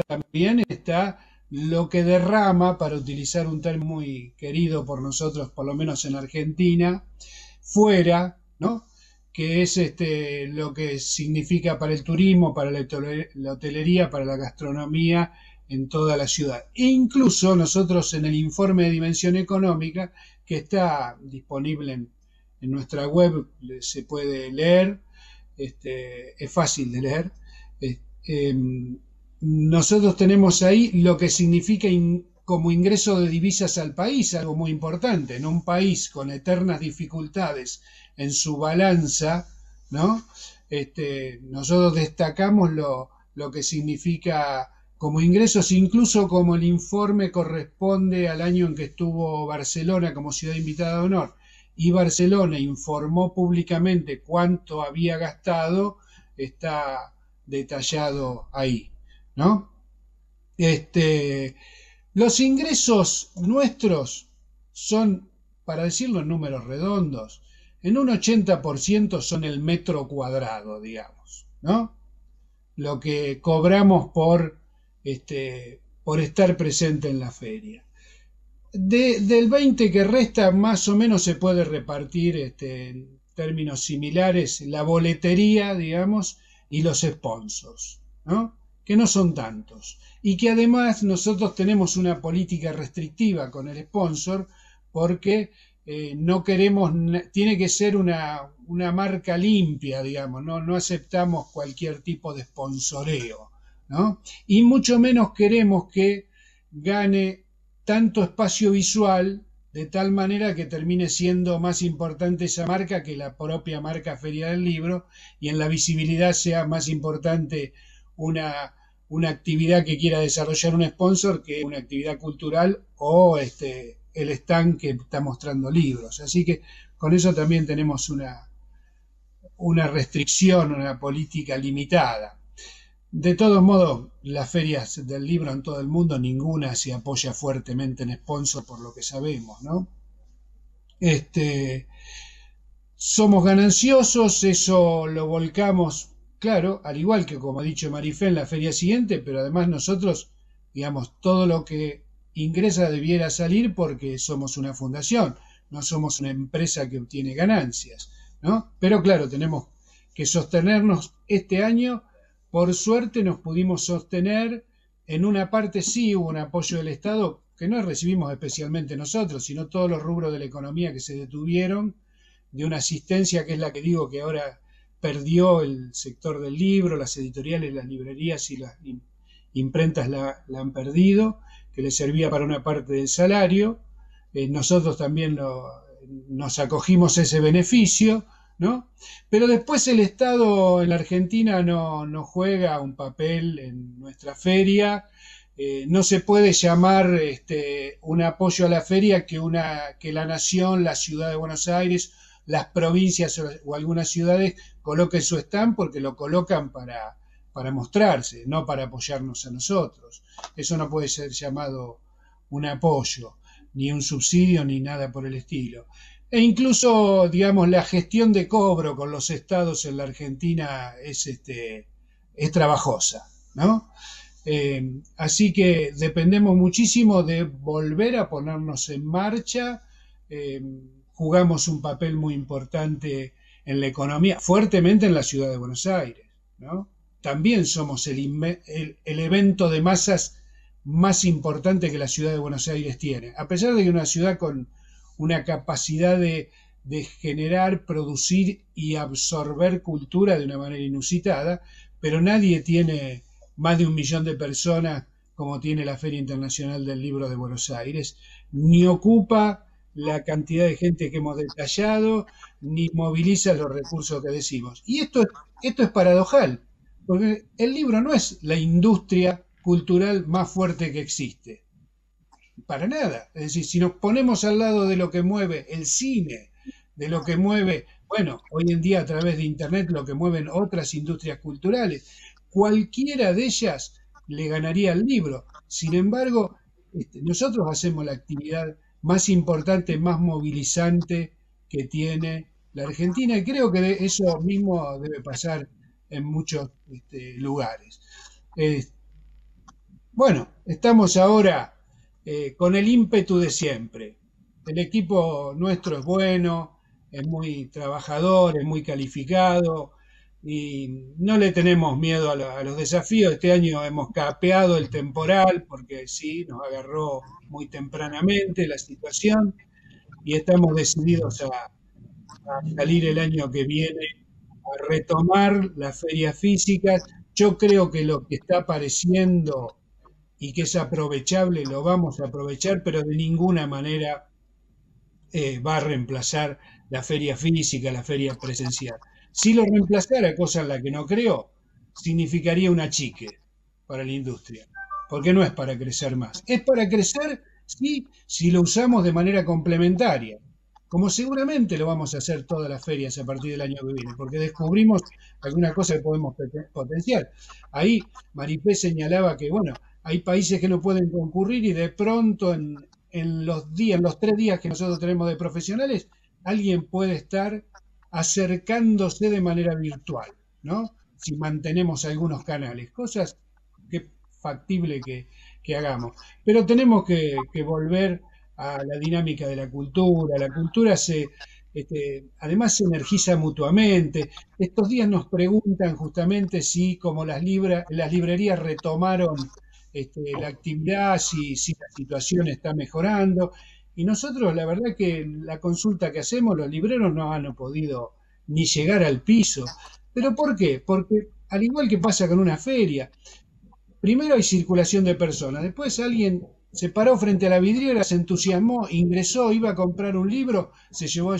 C: también está lo que derrama, para utilizar un término muy querido por nosotros, por lo menos en Argentina, fuera, ¿no? Que es lo que significa para el turismo, para la hotelería, para la gastronomía en toda la ciudad. E incluso nosotros en el informe de dimensión económica, que está disponible en nuestra web, se puede leer, es fácil de leer. Nosotros tenemos ahí lo que significa como ingreso de divisas al país, algo muy importante. En un país con eternas dificultades en su balanza, ¿no? Nosotros destacamos lo que significa como ingresos, incluso como el informe corresponde al año en que estuvo Barcelona como ciudad invitada de honor, y Barcelona informó públicamente cuánto había gastado, está detallado ahí, ¿no? Los ingresos nuestros son, para decirlo en números redondos, en un 80% son el metro cuadrado, digamos, ¿no? Lo que cobramos por estar presente en la feria. Del 20 que resta, más o menos se puede repartir en términos similares la boletería, digamos, y los sponsors, ¿no? Que no son tantos. Y que además nosotros tenemos una política restrictiva con el sponsor, porque no queremos, tiene que ser una marca limpia, digamos, no aceptamos cualquier tipo de sponsoreo, ¿no? Y mucho menos queremos que gane tanto espacio visual, de tal manera que termine siendo más importante esa marca que la propia marca Feria del Libro, y en la visibilidad sea más importante una actividad que quiera desarrollar un sponsor que una actividad cultural o el stand que está mostrando libros. Así que con eso también tenemos una restricción, una política limitada. De todos modos, las ferias del libro en todo el mundo, ninguna se apoya fuertemente en sponsor, por lo que sabemos, ¿no? Somos gananciosos, eso lo volcamos, claro, al igual que como ha dicho Marifé en la feria siguiente, pero además nosotros, digamos, todo lo que ingresa debiera salir porque somos una fundación, no somos una empresa que obtiene ganancias, ¿no? Pero claro, tenemos que sostenernos este año. Por suerte nos pudimos sostener, en una parte sí hubo un apoyo del Estado, que no recibimos especialmente nosotros, sino todos los rubros de la economía que se detuvieron, de una asistencia que es la que digo que ahora perdió el sector del libro, las editoriales, las librerías y las imprentas la han perdido, que les servía para una parte del salario. Nosotros también nos acogimos a ese beneficio, ¿no? Pero después el Estado en la Argentina no juega un papel en nuestra feria. No se puede llamar un apoyo a la feria que la nación, la ciudad de Buenos Aires, las provincias o algunas ciudades coloquen su stand, porque lo colocan para mostrarse, no para apoyarnos a nosotros. Eso no puede ser llamado un apoyo, ni un subsidio, ni nada por el estilo. E incluso, digamos, la gestión de cobro con los estados en la Argentina es trabajosa, ¿no? Así que dependemos muchísimo de volver a ponernos en marcha. Eh, Jugamos un papel muy importante en la economía, fuertemente en la ciudad de Buenos Aires, ¿no? También somos el evento de masas más importante que la ciudad de Buenos Aires tiene. A pesar de que es una ciudad con una capacidad de generar, producir y absorber cultura de una manera inusitada, pero nadie tiene más de 1 millón de personas como tiene la Feria Internacional del Libro de Buenos Aires, ni ocupa la cantidad de gente que hemos detallado, ni moviliza los recursos que decimos. Y esto es paradojal, porque el libro no es la industria cultural más fuerte que existe. Para nada. Es decir, si nos ponemos al lado de lo que mueve el cine, de lo que mueve, bueno, hoy en día a través de Internet, lo que mueven otras industrias culturales, cualquiera de ellas le ganaría al libro. Sin embargo, nosotros hacemos la actividad más importante, más movilizante que tiene la Argentina, y creo que eso mismo debe pasar en muchos lugares. Bueno, estamos ahora con el ímpetu de siempre. El equipo nuestro es bueno, es muy trabajador, es muy calificado y no le tenemos miedo a los desafíos. Este año hemos capeado el temporal porque sí, nos agarró muy tempranamente la situación y estamos decididos a salir el año que viene a retomar las ferias físicas. Yo creo que lo que está apareciendo y que es aprovechable lo vamos a aprovechar, pero de ninguna manera va a reemplazar la feria física, la feria presencial. Si lo reemplazara, cosa en la que no creo, significaría un achique para la industria, porque no es para crecer más. Es para crecer, sí, si lo usamos de manera complementaria, como seguramente lo vamos a hacer todas las ferias a partir del año que viene, porque descubrimos alguna cosa que podemos potenciar. Ahí Maripé señalaba que, bueno, hay países que no pueden concurrir y de pronto en los 3 días que nosotros tenemos de profesionales, alguien puede estar acercándose de manera virtual, ¿no? Si mantenemos algunos canales, cosas que es factible que hagamos. Pero tenemos que volver a la dinámica de la cultura. La cultura además se energiza mutuamente. Estos días nos preguntan justamente si, como las librerías retomaron la actividad, si la situación está mejorando. Y nosotros, la verdad que la consulta que hacemos, los libreros no han podido ni llegar al piso. ¿Pero por qué? Porque al igual que pasa con una feria, primero hay circulación de personas, después alguien se paró frente a la vidriera, se entusiasmó, ingresó, iba a comprar un libro, se fue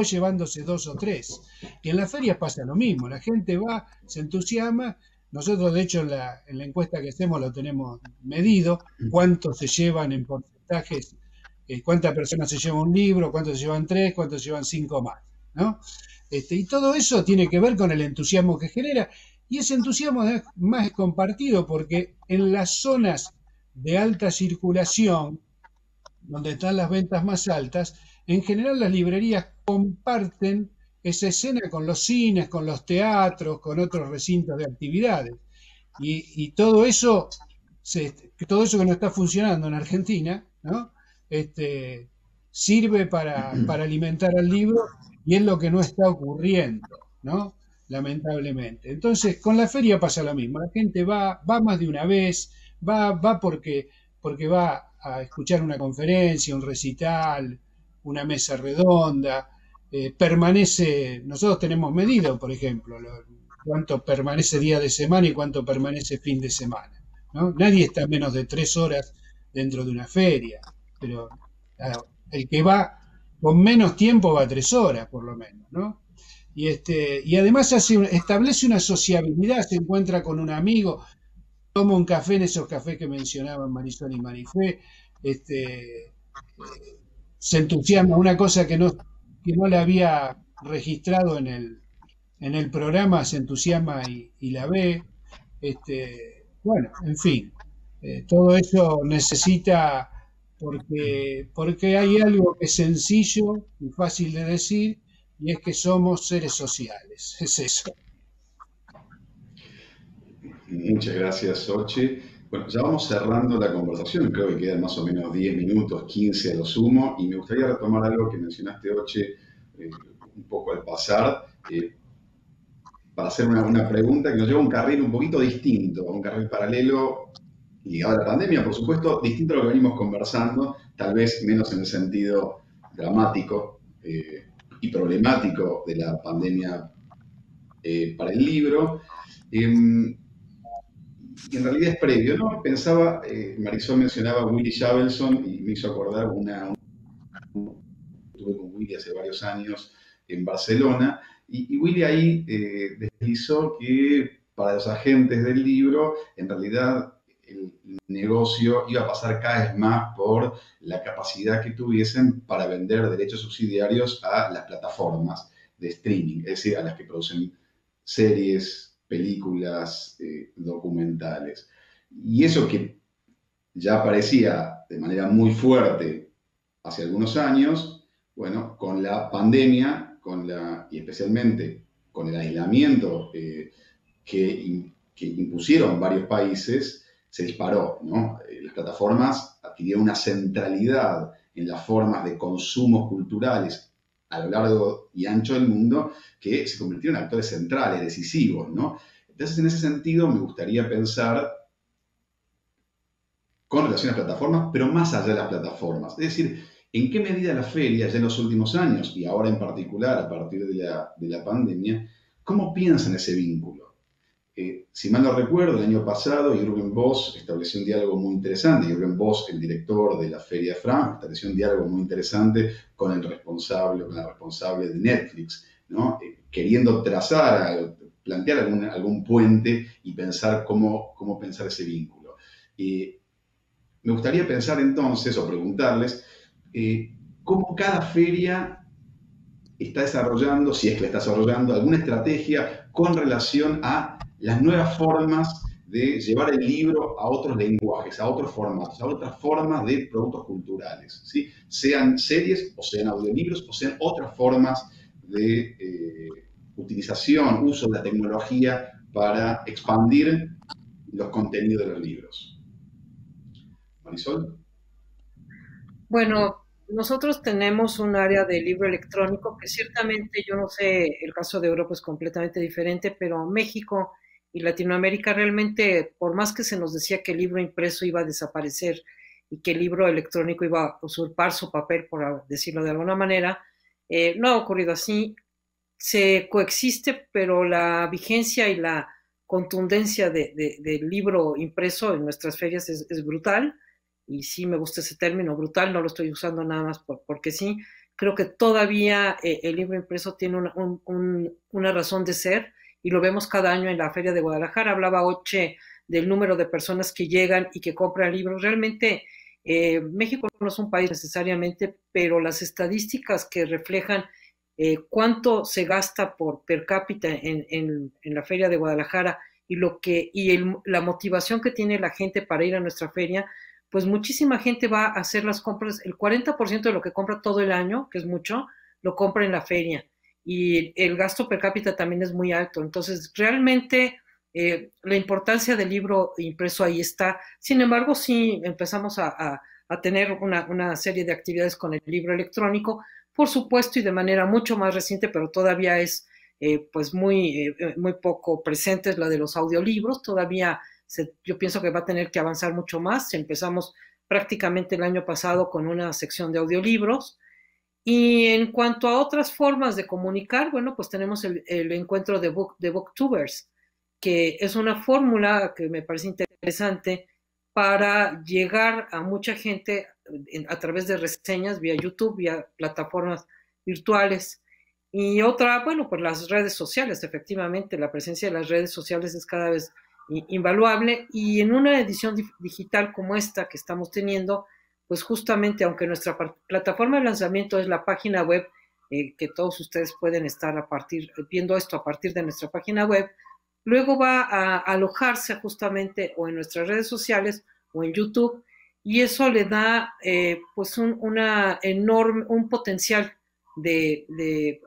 C: llevándose 2 o 3. Y en las ferias pasa lo mismo, la gente va, se entusiasma. Nosotros, de hecho, en la encuesta que hacemos lo tenemos medido, cuántos se llevan en porcentajes, cuántas personas se llevan un libro, cuántos se llevan 3, cuántos se llevan 5 más, ¿no? Y todo eso tiene que ver con el entusiasmo que genera, y ese entusiasmo más es compartido porque en las zonas de alta circulación, donde están las ventas más altas, en general las librerías comparten esa escena con los cines, con los teatros, con otros recintos de actividades. Y todo eso que no está funcionando en Argentina, ¿no? Sirve para alimentar al libro y es lo que no está ocurriendo, ¿no? Lamentablemente. Entonces, con la feria pasa lo mismo. La gente va más de una vez, va porque va a escuchar una conferencia, un recital, una mesa redonda. Permanece, nosotros tenemos medido, por ejemplo, cuánto permanece día de semana y cuánto permanece fin de semana, ¿no? Nadie está menos de 3 horas dentro de una feria, pero claro, el que va con menos tiempo va 3 horas, por lo menos, ¿no? Y además establece una sociabilidad, se encuentra con un amigo, toma un café en esos cafés que mencionaban Marisol y Marifé, se entusiasma, una cosa que no la había registrado en el programa, se entusiasma y la ve. Bueno, en fin, todo eso necesita, porque hay algo que es sencillo y fácil de decir, y es que somos seres sociales, es eso.
A: Muchas gracias, Sochi. Bueno, ya vamos cerrando la conversación, creo que quedan más o menos 10 minutos, 15 a lo sumo, y me gustaría retomar algo que mencionaste, Oche, un poco al pasar, para hacer una pregunta que nos lleva a un carril un poquito distinto, a un carril paralelo ligado a la pandemia, por supuesto, distinto a lo que venimos conversando, tal vez menos en el sentido dramático y problemático de la pandemia para el libro. Y en realidad es previo, ¿no? Pensaba, Marisol mencionaba a Willy Shavelson y me hizo acordar estuve con Willy hace varios años en Barcelona, y Willy ahí deslizó que para los agentes del libro, en realidad el negocio iba a pasar cada vez más por la capacidad que tuviesen para vender derechos subsidiarios a las plataformas de streaming, es decir, a las que producen series, películas, documentales. Y eso que ya aparecía de manera muy fuerte hace algunos años, bueno, con la pandemia, y especialmente con el aislamiento que impusieron varios países, se disparó, ¿no? Las plataformas adquirieron una centralidad en las formas de consumos culturales a lo largo y ancho del mundo que se convirtieron en actores centrales, decisivos, ¿no? Entonces, en ese sentido, me gustaría pensar con relación a las plataformas, pero más allá de las plataformas. Es decir, ¿en qué medida la feria, ya en los últimos años, y ahora en particular a partir de la pandemia, cómo piensan ese vínculo? Si mal no recuerdo, el año pasado Jürgen Boss estableció un diálogo muy interesante. Jürgen Boss, el director de la Feria de Frankfurt, estableció un diálogo muy interesante con la responsable de Netflix, ¿no? Queriendo plantear algún puente y pensar cómo pensar ese vínculo. Me gustaría pensar entonces, o preguntarles, cómo cada feria está desarrollando, si es que la está desarrollando, alguna estrategia con relación a las nuevas formas de llevar el libro a otros lenguajes, a otros formatos, a otras formas de productos culturales, ¿sí? Sean series, o sean audiolibros, o sean otras formas de utilización, uso de la tecnología para expandir los contenidos de los libros. Marisol.
D: Bueno, nosotros tenemos un área de libro electrónico que ciertamente, yo no sé, el caso de Europa es completamente diferente, pero México y Latinoamérica realmente, por más que se nos decía que el libro impreso iba a desaparecer y que el libro electrónico iba a usurpar su papel, por decirlo de alguna manera, no ha ocurrido así. Se coexiste, pero la vigencia y la contundencia del libro impreso en nuestras ferias es brutal. Y sí me gusta ese término, brutal, no lo estoy usando nada más porque sí. Creo que todavía el libro impreso tiene una razón de ser, y lo vemos cada año en la Feria de Guadalajara. Hablaba Oche del número de personas que llegan y que compran libros. Realmente México no es un país necesariamente, pero las estadísticas que reflejan cuánto se gasta por per cápita en la Feria de Guadalajara y la motivación que tiene la gente para ir a nuestra feria, pues muchísima gente va a hacer las compras. El 40% de lo que compra todo el año, que es mucho, lo compra en la feria. Y el gasto per cápita también es muy alto. Entonces, realmente la importancia del libro impreso ahí está. Sin embargo, sí empezamos a tener una serie de actividades con el libro electrónico, por supuesto, y de manera mucho más reciente, pero todavía es pues muy poco presente, es la de los audiolibros. Todavía yo pienso que va a tener que avanzar mucho más. Empezamos prácticamente el año pasado con una sección de audiolibros. Y en cuanto a otras formas de comunicar, bueno, pues tenemos el encuentro de Booktubers, que es una fórmula que me parece interesante para llegar a mucha gente a través de reseñas vía YouTube, vía plataformas virtuales. Y otra, bueno, pues las redes sociales. Efectivamente, la presencia de las redes sociales es cada vez invaluable, y en una edición digital como esta que estamos teniendo, pues justamente, aunque nuestra plataforma de lanzamiento es la página web, que todos ustedes pueden estar viendo esto a partir de nuestra página web, luego va a alojarse justamente o en nuestras redes sociales o en YouTube, y eso le da pues un potencial de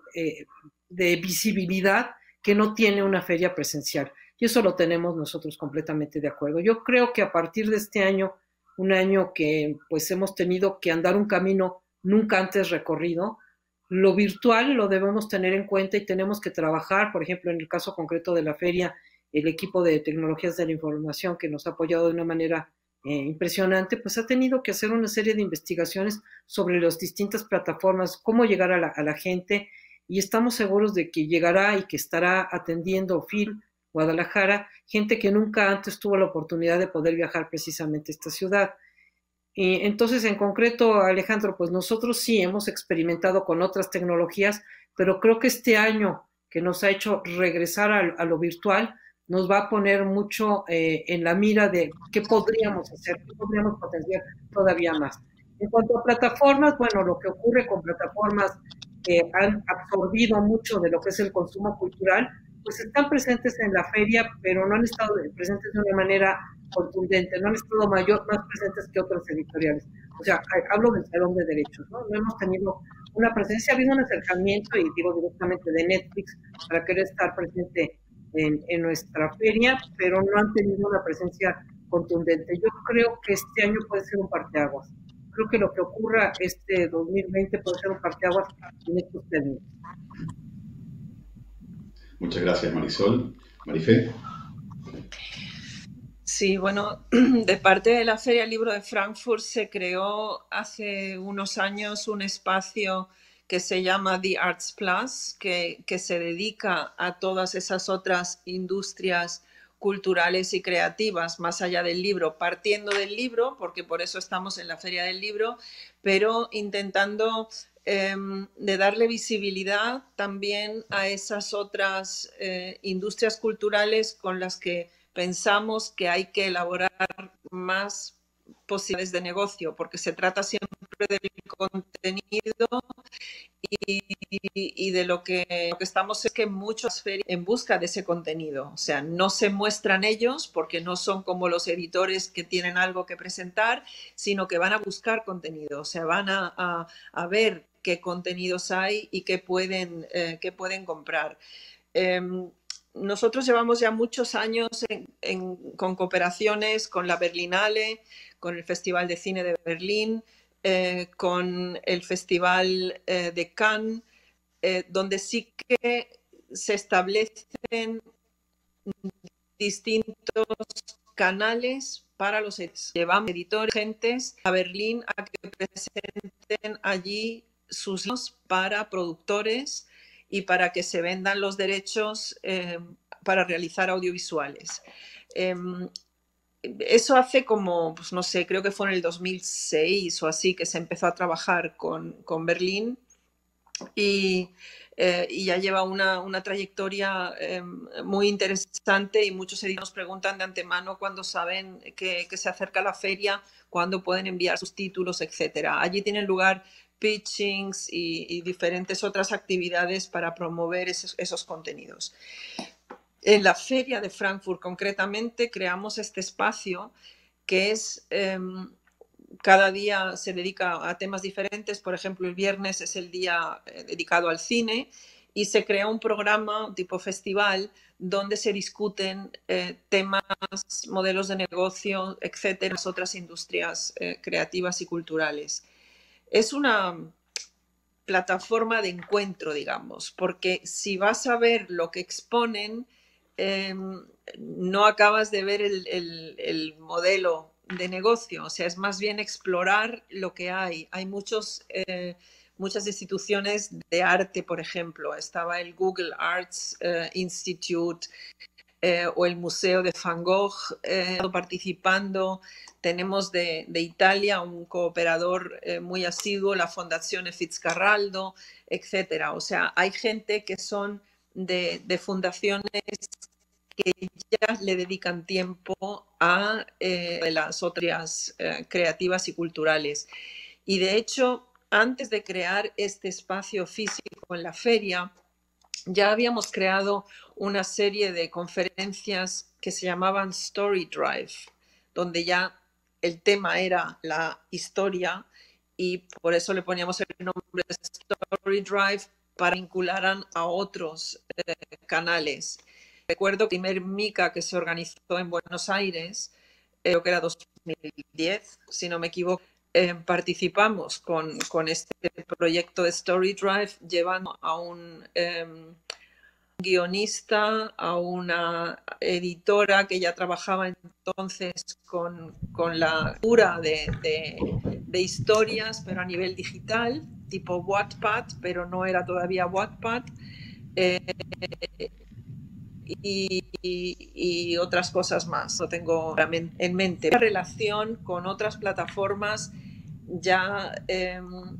D: visibilidad que no tiene una feria presencial. y eso lo tenemos nosotros completamente de acuerdo. Yo creo que a partir de este año, un año que pues hemos tenido que andar un camino nunca antes recorrido, lo virtual lo debemos tener en cuenta y tenemos que trabajar, por ejemplo, en el caso concreto de la feria, el equipo de tecnologías de la información que nos ha apoyado de una manera impresionante, pues ha tenido que hacer una serie de investigaciones sobre las distintas plataformas, cómo llegar a la gente, y estamos seguros de que llegará y que estará atendiendo Phil Guadalajara, gente que nunca antes tuvo la oportunidad de poder viajar precisamente a esta ciudad. Y entonces, en concreto, Alejandro, pues nosotros sí hemos experimentado con otras tecnologías, pero creo que este año que nos ha hecho regresar a lo virtual, nos va a poner mucho en la mira de qué podríamos hacer, qué podríamos potenciar todavía más. En cuanto a plataformas, bueno, lo que ocurre con plataformas que han absorbido mucho de lo que es el consumo cultural, pues están presentes en la feria, pero no han estado presentes de una manera contundente, no han estado más presentes que otros editoriales. O sea, hablo del Salón de Derechos, ¿no? No hemos tenido una presencia, ha habido un acercamiento, y digo directamente de Netflix, para querer estar presente en nuestra feria, pero no han tenido una presencia contundente. Yo creo que este año puede ser un parteaguas. Creo que lo que ocurra este 2020 puede ser un parteaguas en estos términos.
A: Muchas gracias, Marisol. Marifé.
B: Sí, bueno, de parte de la Feria del Libro de Frankfurt se creó hace unos años un espacio que se llama The Arts Plus, que se dedica a todas esas otras industrias culturales y creativas más allá del libro, partiendo del libro, porque por eso estamos en la Feria del Libro, pero intentando de darle visibilidad también a esas otras industrias culturales con las que pensamos que hay que elaborar más posibilidades de negocio, porque se trata siempre del contenido y de lo que estamos es que muchas ferias en busca de ese contenido. O sea, no se muestran ellos porque no son como los editores que tienen algo que presentar, sino que van a buscar contenido, o sea, van a ver qué contenidos hay y qué pueden comprar. Nosotros llevamos ya muchos años con cooperaciones con la Berlinale, con el Festival de Cine de Berlín, con el Festival de Cannes, donde sí que se establecen distintos canales para los editores. Llevamos editores, gentes a Berlín a que presenten allí sus libros para productores y para que se vendan los derechos para realizar audiovisuales. Eso hace como, pues no sé, creo que fue en el 2006 o así que se empezó a trabajar con Berlín y ya lleva una trayectoria muy interesante, y muchos editores nos preguntan de antemano cuando saben que se acerca la feria, cuándo pueden enviar sus títulos, etc. Allí tienen lugar pitchings y diferentes otras actividades para promover esos contenidos. En la Feria de Frankfurt, concretamente, creamos este espacio que es, cada día se dedica a temas diferentes. Por ejemplo, el viernes es el día dedicado al cine, y se crea un programa tipo festival donde se discuten temas, modelos de negocio, etcétera, las otras industrias creativas y culturales. Es una plataforma de encuentro, digamos, porque si vas a ver lo que exponen, no acabas de ver el modelo de negocio, o sea, es más bien explorar lo que hay. Hay muchas instituciones de arte, por ejemplo, estaba el Google Arts Institute, o el Museo de Van Gogh participando. Tenemos de Italia un cooperador muy asiduo, la Fondazione Fitzcarraldo, etcétera. O sea, hay gente que son de fundaciones que ya le dedican tiempo a las otras creativas y culturales. Y de hecho, antes de crear este espacio físico en la feria, ya habíamos creado una serie de conferencias que se llamaban Story Drive, donde ya el tema era la historia, y por eso le poníamos el nombre de Story Drive, para vincular a otros canales. recuerdo que el primer MICA que se organizó en Buenos Aires, creo que era 2010, si no me equivoco, participamos con este proyecto de Story Drive, llevando a un guionista, a una editora que ya trabajaba entonces con la cura de historias, pero a nivel digital, tipo Wattpad, pero no era todavía Wattpad, y otras cosas más. No tengo en mente. La relación con otras plataformas ya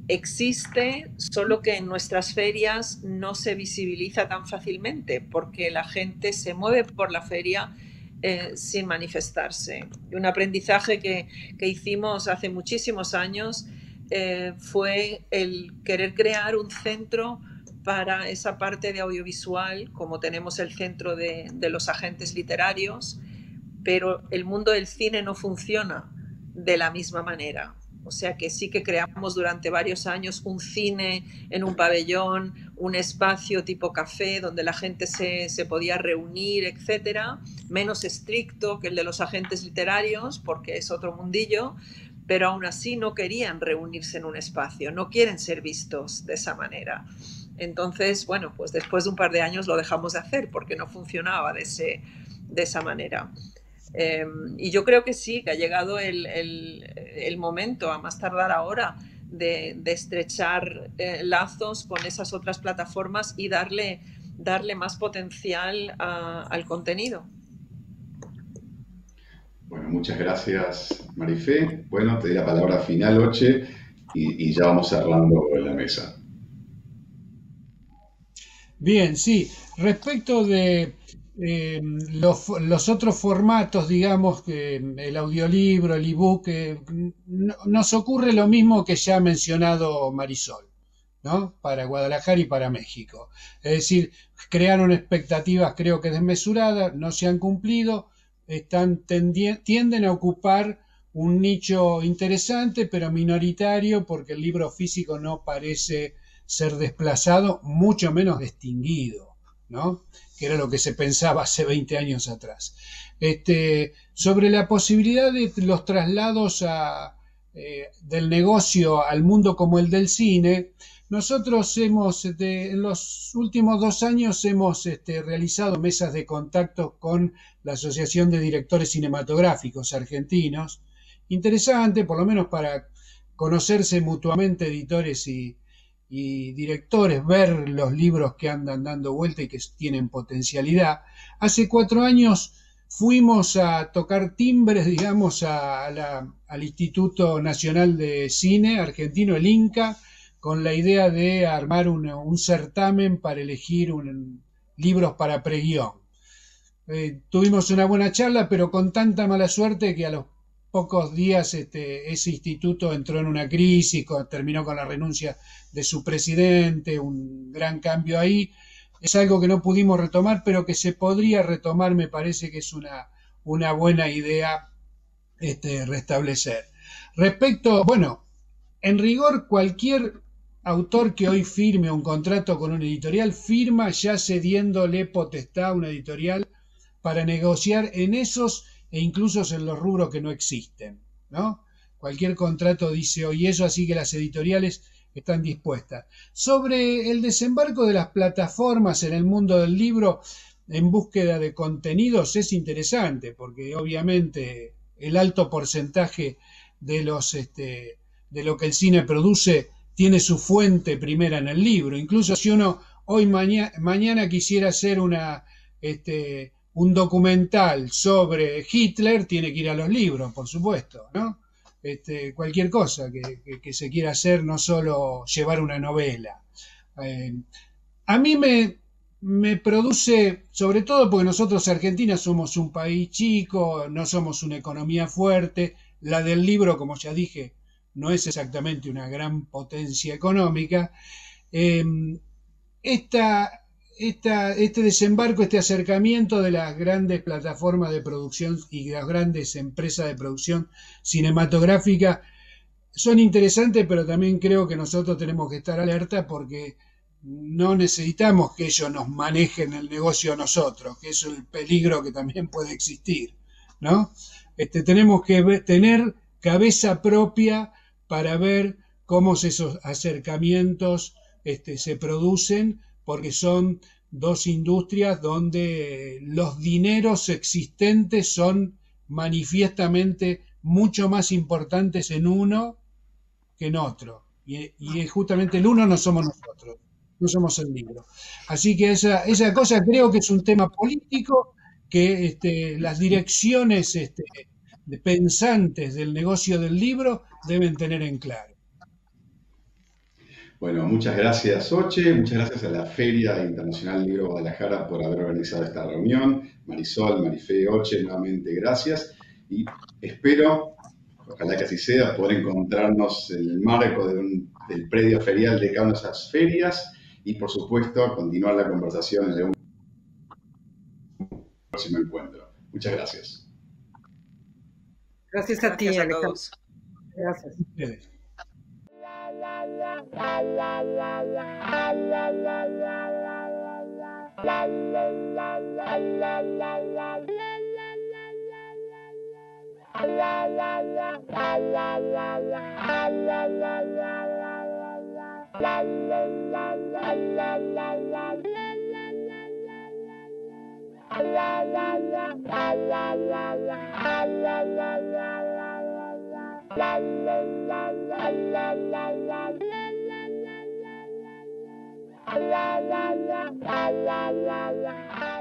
B: existe, solo que en nuestras ferias no se visibiliza tan fácilmente porque la gente se mueve por la feria sin manifestarse. Un aprendizaje que hicimos hace muchísimos años fue el querer crear un centro para esa parte de audiovisual, como tenemos el centro de los agentes literarios, pero el mundo del cine no funciona de la misma manera. O sea que sí que creamos durante varios años un cine en un pabellón, un espacio tipo café donde la gente se podía reunir, etcétera, menos estricto que el de los agentes literarios porque es otro mundillo, pero aún así no querían reunirse en un espacio, no quieren ser vistos de esa manera. Entonces, bueno, pues después de un par de años lo dejamos de hacer porque no funcionaba de esa manera. Y yo creo que sí, que ha llegado el momento, a más tardar ahora, de estrechar lazos con esas otras plataformas y darle más potencial al contenido.
A: Bueno, muchas gracias, Marifé. Bueno, te doy la palabra final, Oche, y ya vamos cerrando la mesa.
C: Bien, sí. Respecto de los otros formatos, digamos, que el audiolibro, el ebook, nos ocurre lo mismo que ya ha mencionado Marisol, ¿no? Para Guadalajara y para México. Es decir, crearon expectativas, creo que desmesuradas, no se han cumplido, tienden a ocupar un nicho interesante, pero minoritario, porque el libro físico no parece ser desplazado, mucho menos extinguido, ¿no? Que era lo que se pensaba hace 20 años atrás. Sobre la posibilidad de los traslados del negocio al mundo como el del cine, nosotros en los últimos 2 años hemos realizado mesas de contacto con la Asociación de Directores Cinematográficos Argentinos. Interesante, por lo menos para conocerse mutuamente editores y directores, ver los libros que andan dando vuelta y que tienen potencialidad. Hace 4 años fuimos a tocar timbres, digamos, al Instituto Nacional de Cine Argentino, el INCA, con la idea de armar un certamen para elegir libros para preguión. Tuvimos una buena charla, pero con tanta mala suerte que a los pocos días ese instituto entró en una crisis, terminó con la renuncia de su presidente, un gran cambio ahí. Es algo que no pudimos retomar, pero que se podría retomar, me parece que es una buena idea restablecer. Respecto, bueno, en rigor cualquier autor que hoy firme un contrato con una editorial firma ya cediéndole potestad a una editorial para negociar en esos e incluso en los rubros que no existen, ¿no? Cualquier contrato dice hoy eso, así que las editoriales están dispuestas. Sobre el desembarco de las plataformas en el mundo del libro en búsqueda de contenidos es interesante, porque obviamente el alto porcentaje de lo que el cine produce tiene su fuente primera en el libro. Incluso si uno hoy mañana quisiera hacer un documental sobre Hitler, tiene que ir a los libros, por supuesto, ¿no? Cualquier cosa que se quiera hacer, no solo llevar una novela. A mí me produce, sobre todo porque nosotros Argentina somos un país chico, no somos una economía fuerte, la del libro, como ya dije, no es exactamente una gran potencia económica. Este desembarco, este acercamiento de las grandes plataformas de producción y de las grandes empresas de producción cinematográfica son interesantes, pero también creo que nosotros tenemos que estar alerta porque no necesitamos que ellos nos manejen el negocio a nosotros, que es el peligro que también puede existir, ¿no? Tenemos que tener cabeza propia para ver cómo esos acercamientos se producen, porque son dos industrias donde los dineros existentes son manifiestamente mucho más importantes en uno que en otro. Y justamente el uno no somos nosotros, no somos el libro. Así que esa cosa creo que es un tema político que las direcciones pensantes del negocio del libro deben tener en claro.
A: Bueno, muchas gracias, Oche. Muchas gracias a la Feria Internacional del Libro Guadalajara por haber organizado esta reunión. Marisol, Marifé, Oche, nuevamente gracias. Y espero, ojalá que así sea, poder encontrarnos en el marco del predio ferial de cada una de esas ferias y, por supuesto, continuar la conversación en algún próximo encuentro. Muchas gracias.
D: Gracias a ti,
B: Gracias a
D: Alejandro.
B: todos.
D: Gracias.
E: La